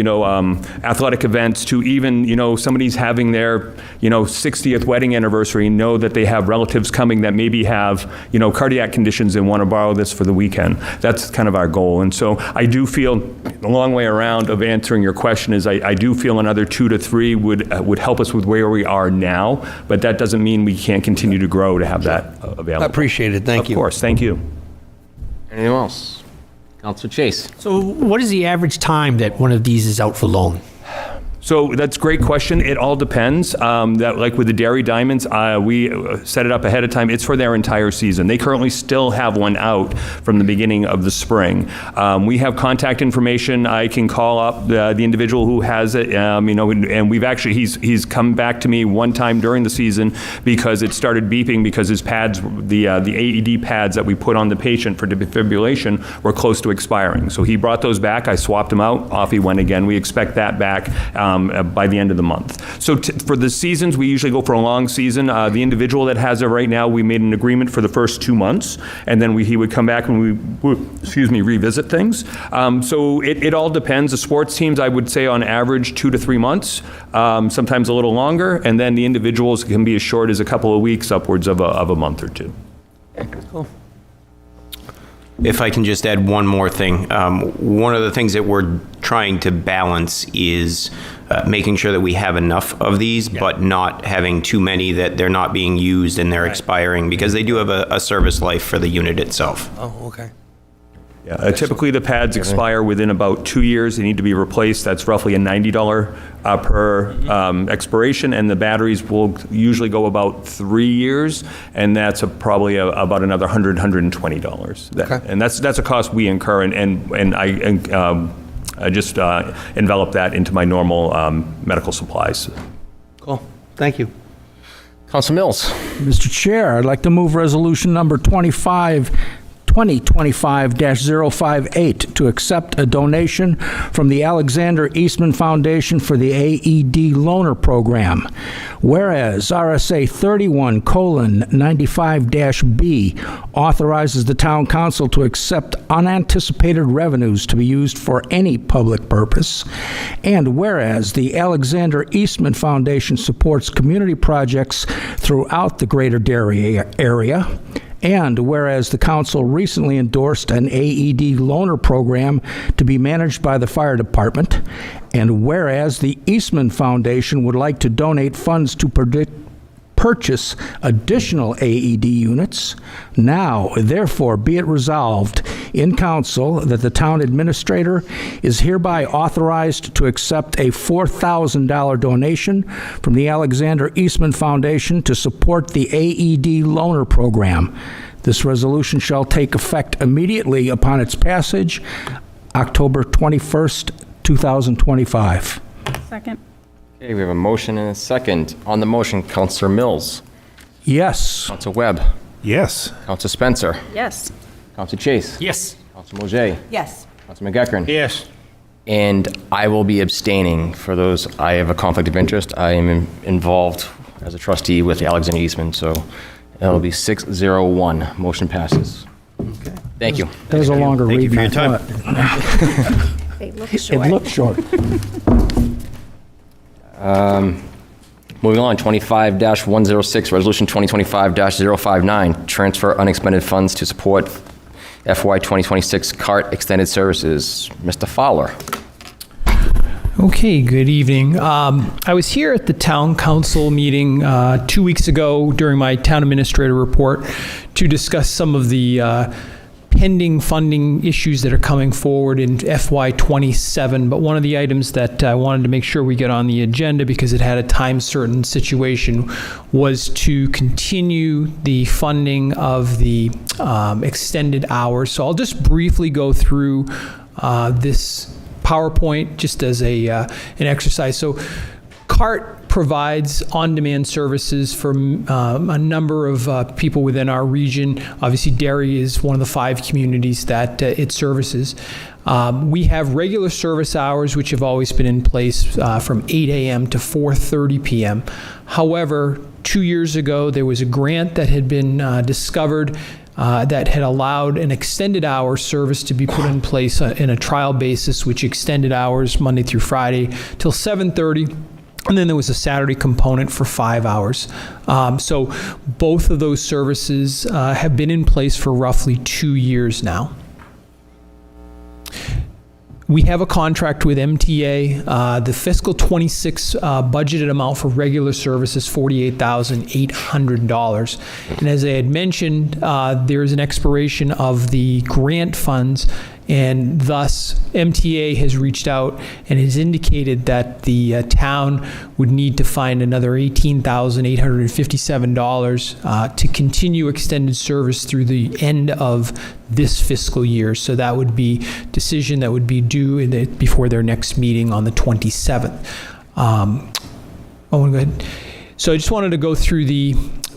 athletic events to even, somebody's having their, 60th wedding anniversary, know that they have relatives coming that maybe have, cardiac conditions and want to borrow this for the weekend. That's kind of our goal. And so I do feel, the long way around of answering your question is I do feel another 2 to 3 would help us with where we are now, but that doesn't mean we can't continue to grow to have that available. I appreciate it. Thank you. Of course. Thank you. Anyone else? Councilor Chase. So what is the average time that one of these is out for loan? So that's a great question. It all depends. Like with the Derry Diamonds, we set it up ahead of time. It's for their entire season. They currently still have one out from the beginning of the spring. We have contact information. I can call up the individual who has it, and we've actually, he's come back to me one time during the season because it started beeping because his pads, the AED pads that we put on the patient for defibrillation were close to expiring. So he brought those back. I swapped them out. Off he went again. We expect that back by the end of the month. So for the seasons, we usually go for a long season. The individual that has it right now, we made an agreement for the first 2 months, and then he would come back and we would, revisit things. So it all depends. The sports teams, I would say on average 2 to 3 months, sometimes a little longer, and then the individuals can be as short as a couple of weeks, upwards of a month or two. Cool. If I can just add one more thing. One of the things that we're trying to balance is making sure that we have enough of these, but not having too many that they're not being used and they're expiring, because they do have a service life for the unit itself. Oh, okay. Yeah, typically the pads expire within about 2 years. They need to be replaced. That's roughly a $90 per expiration, and the batteries will usually go about 3 years, and that's probably about another $100, $120. Okay. And that's a cost we incur, and I just envelop that into my normal medical supplies. Cool. Thank you. Councilor Mills. Mr. Chair, I'd like to move resolution number 2025-058 to accept a donation from the Alexander Eastman Foundation for the AED Loaner Program. Whereas RSA 31:95-B authorizes the town council to accept unanticipated revenues to be used for any public purpose, and whereas the Alexander Eastman Foundation supports community projects throughout the greater Derry area, and whereas the council recently endorsed an AED loaner program to be managed by the fire department, and whereas the Eastman Foundation would like to donate funds to purchase additional AED units, now therefore be it resolved in council that the town administrator is hereby authorized to accept a $4,000 donation from the Alexander Eastman Foundation to support the AED loaner program. This resolution shall take effect immediately upon its passage, October 21st, 2025. Second. Okay, we have a motion and a second. On the motion, Councilor Mills. Yes. Councilor Webb. Yes. Councilor Spencer. Yes. Councilor Chase. Yes. Councilor Mojay. Yes. Councilor McEachern. Yes. And I will be abstaining. For those, I have a conflict of interest. I am involved as a trustee with Alexander Eastman, so it'll be 6-0-1. Motion passes. Okay. Thank you. There's a longer Thank you read for your than I time. thought. It looks short. It looks short. Moving on, 25-106, Resolution 2025-059, transfer unexpended funds to support FY 2026 CART extended services. Mr. Fowler. Okay, good evening. I was here at the town council meeting 2 weeks ago during my town administrator report to discuss some of the pending funding issues that are coming forward in FY 27. But one of the items that I wanted to make sure we get on the agenda, because it had a time-certain situation, was to continue the funding of the extended hours. So I'll just briefly go through this PowerPoint just as an exercise. So CART provides on-demand services for a number of people within our region. Obviously, Derry is one of the 5 communities that it services. We have regular service hours, which have always been in place from 8 a.m. to 4:30 p.m. However, 2 years ago, there was a grant that had been discovered that had allowed an extended hour service to be put in place in a trial basis, which extended hours Monday through Friday till 7:30. And then there was a Saturday component for 5 hours. So both of those services have been in place for roughly 2 years now. We have a contract with MTA. The fiscal 26 budgeted amount for regular service is $48,800. And as I had mentioned, there is an expiration of the grant funds, and thus MTA has reached out and has indicated that the town would need to find another $18,857 to continue extended service through the end of this fiscal year. So that would be decision that would be due before their next meeting on the 27th. Go ahead. So I just wanted to go through the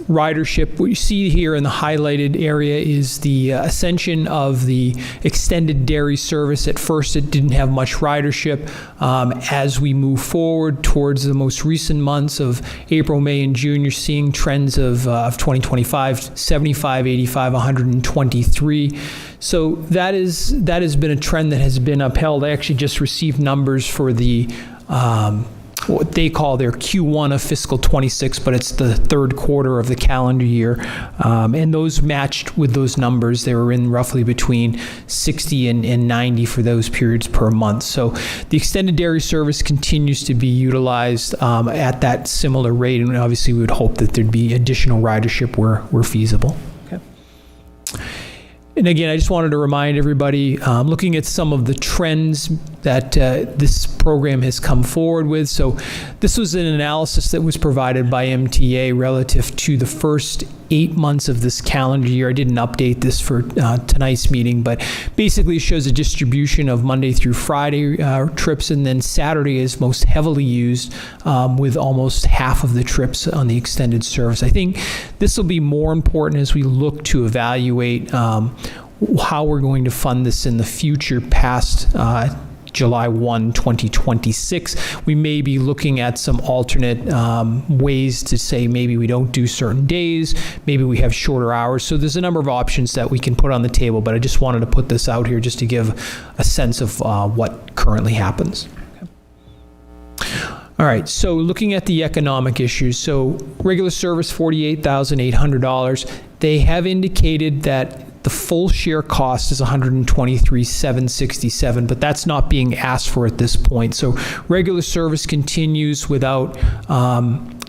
ridership. What you see here in the highlighted area is the ascension of the extended Derry service. At first, it didn't have much ridership. As we move forward towards the most recent months of April, May, and June, you're seeing trends of 2025, 75, 85, 123. So that has been a trend that has been upheld. I actually just received numbers for the what they call their Q1 of fiscal 26, but it's the third quarter of the calendar year. And those matched with those numbers. They were in roughly between 60 and 90 for those periods per month. So the extended Derry service continues to be utilized at that similar rate. And obviously, we would hope that there'd be additional ridership where feasible. Okay. And again, I just wanted to remind everybody, looking at some of the trends that this program has come forward with. So this was an analysis that was provided by MTA relative to the first 8 months of this calendar year. I didn't update this for tonight's meeting, but basically it shows a distribution of Monday through Friday trips, and then Saturday is most heavily used with almost half of the trips on the extended service. I think this will be more important as we look to evaluate how we're going to fund this in the future past July 1, 2026. We may be looking at some alternate ways to say maybe we don't do certain days, maybe we have shorter hours. So there's a number of options that we can put on the table, but I just wanted to put this out here just to give a sense of what currently happens. Okay. All right, so looking at the economic issues, so regular service, $48,800. They have indicated that the full share cost is $123,767, but that's not being asked for at this point. So regular service continues without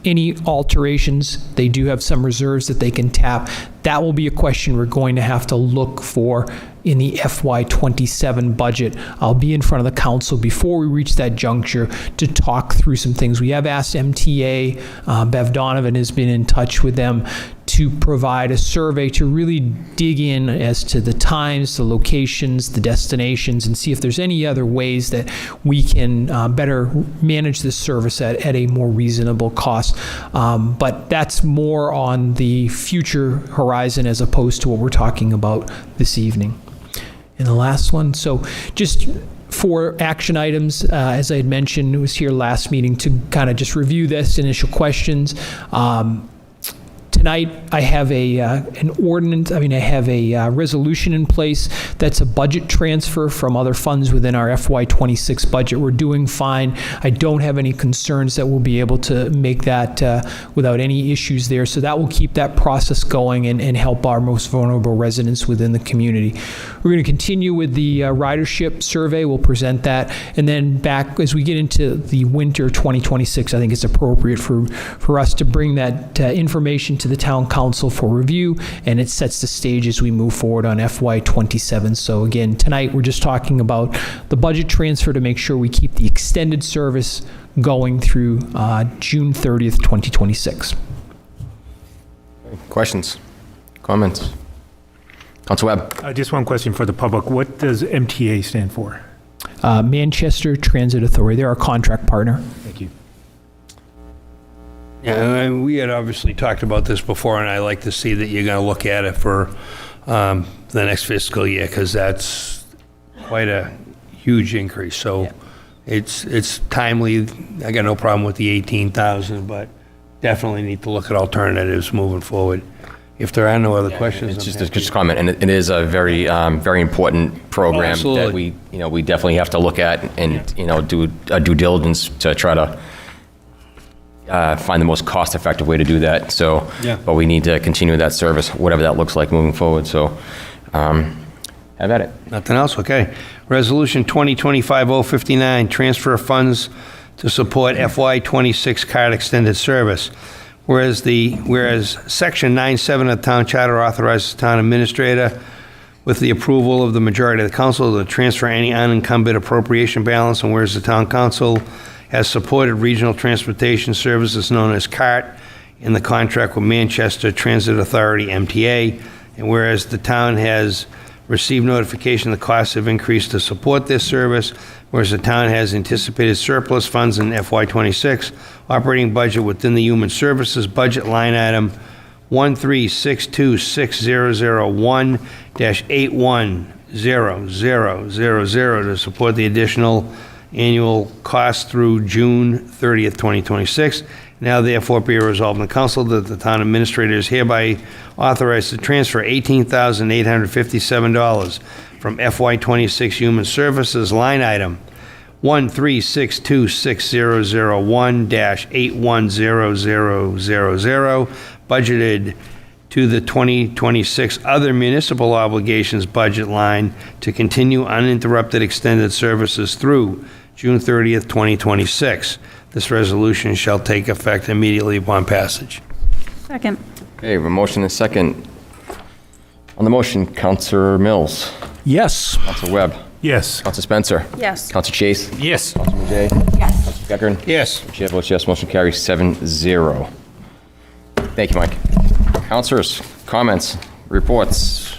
any alterations. They do have some reserves that they can tap. That will be a question we're going to have to look for in the FY27 budget. I'll be in front of the council before we reach that juncture to talk through some things. We have asked MTA, Bev Donovan has been in touch with them to provide a survey to really dig in as to the times, the locations, the destinations, and see if there's any other ways that we can better manage this service at a more reasonable cost. But that's more on the future horizon as opposed to what we're talking about this evening. And the last one, so just for action items, as I had mentioned, it was here last meeting to kind of just review this, initial questions. Tonight, I have an ordinance, I have a resolution in place that's a budget transfer from other funds within our FY26 budget. We're doing fine. I don't have any concerns that we'll be able to make that without any issues there. So that will keep that process going and help our most vulnerable residents within the community. We're going to continue with the ridership survey. We'll present that. And then back as we get into the winter 2026, I think it's appropriate for us to bring that information to the town council for review, and it sets the stage as we move forward on FY27. So again, tonight we're just talking about the budget transfer to make sure we keep the extended service going through June 30th, 2026. Questions? Comments? Council Webb. Just one question for the public. What does MTA stand for? Manchester Transit Authority. They're our contract partner. Thank you. Yeah, and we had obviously talked about this before, and I like to see that you're going to look at it for the next fiscal year, because that's quite a huge increase. So it's timely. I got no problem with the 18,000, but definitely need to look at alternatives moving forward. If there are no other questions, It's just a comment, and it is a very, very important program absolutely. that we definitely have to look at and, do a due diligence to try to find the most cost-effective way to do that. So, Yeah. but we need to continue that service, whatever that looks like moving forward. So, have at it. Nothing else? Okay. Resolution 2025-059, transfer of funds to support FY26 card extended service. Whereas Section 9.7 of the Town Charter authorizes the Town Administrator, with the approval of the majority of the council, to transfer any unencumbered appropriation balance, and whereas the Town Council has supported regional transportation services known as CART in the contract with Manchester Transit Authority, MTA, and whereas the town has received notification the costs have increased to support this service, whereas the town has anticipated surplus funds in FY26 operating budget within the Human Services budget line item 1362601-8100000 to support the additional annual cost through June 30th, 2026. Now therefore be resolved in the council that the town administrator is hereby authorized to transfer $18,857 from FY26 Human Services line item 1362601-8100000 budgeted to the 2026 other municipal obligations budget line to continue uninterrupted extended services through June 30th, 2026. This resolution shall take effect immediately upon passage. Second. Okay, we have a motion and a second. On the motion, Councilor Mills. Yes. Councilor Webb. Yes. Councilor Spencer. Yes. Councilor Chase. Yes. Councilor Majay. Yes. Councilor Beckern. Yes. Chair votes yes, motion carries 7-0. Thank you, Mike. Councilors, comments, reports.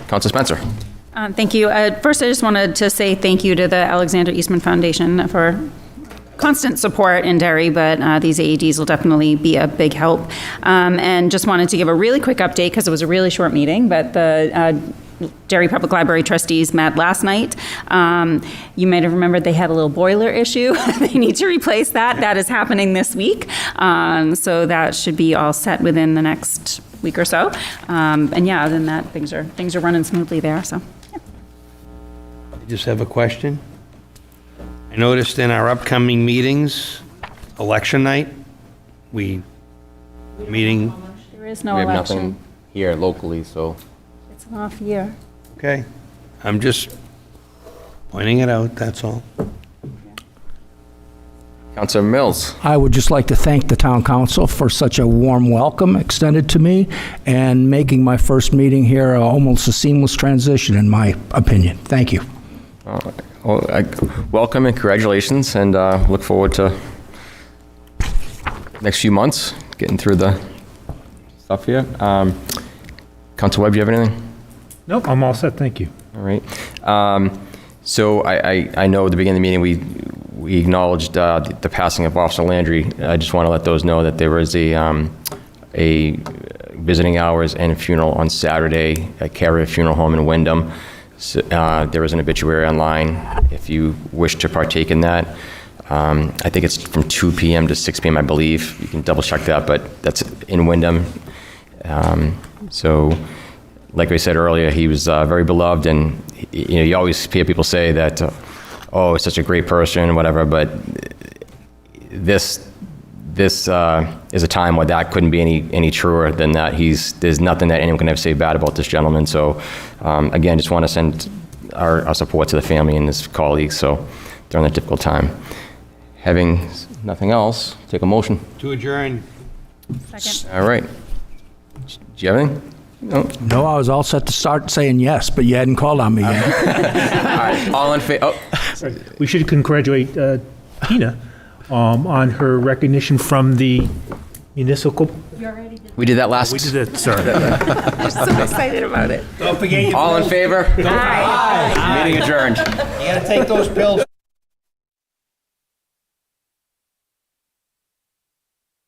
Councilor Spencer. Thank you. First, I just wanted to say thank you to the Alexander Eastman Foundation for constant support in Derry, but these AEDs will definitely be a big help. And just wanted to give a really quick update because it was a really short meeting, but the Derry Public Library trustees met last night. You might have remembered they had a little boiler issue. They need to replace that. That is happening this week. So that should be all set within the next week or so. And yeah, other than that, things are running smoothly there. So. I just have a question. I noticed in our upcoming meetings, election night, meeting, There is no We have election. nothing here locally, so. It's an off year. okay? I'm just pointing it out, that's all. Councilor Mills. I would just like to thank the town council for such a warm welcome extended to me and making my first meeting here almost a seamless transition, in my opinion. Thank you. Welcome and congratulations, and look forward to next few months, getting through the stuff here. Councilor Webb, do you have anything? Nope, I'm all set, thank you. All right. So I know at the beginning of the meeting, we acknowledged the passing of Officer Landry. I just want to let those know that there was a visiting hours and funeral on Saturday at Carrier Funeral Home in Wyndham. So, there was an obituary online if you wish to partake in that. I think it's from 2 p.m. to 6 p.m., I believe. You can double check that, but that's in Wyndham. So, like I said earlier, he was very beloved, and you always hear people say that, oh, he's such a great person, whatever, but this is a time where that couldn't be any truer than that. There's nothing that anyone can ever say bad about this gentleman. So, again, just want to send our support to the family and his colleagues. So, during that difficult time, having nothing else, take a motion. To adjourn. Second. All right. Do you have anything? No, I was all set to start saying yes, but you hadn't called on me yet. All right. All in favor? Oh. We should congratulate Tina on her recognition from the municipal. We did that last. We did it, sorry. I'm so excited about it. Don't forget your All in pills. favor? Aye. Meeting adjourned. You gotta take those pills.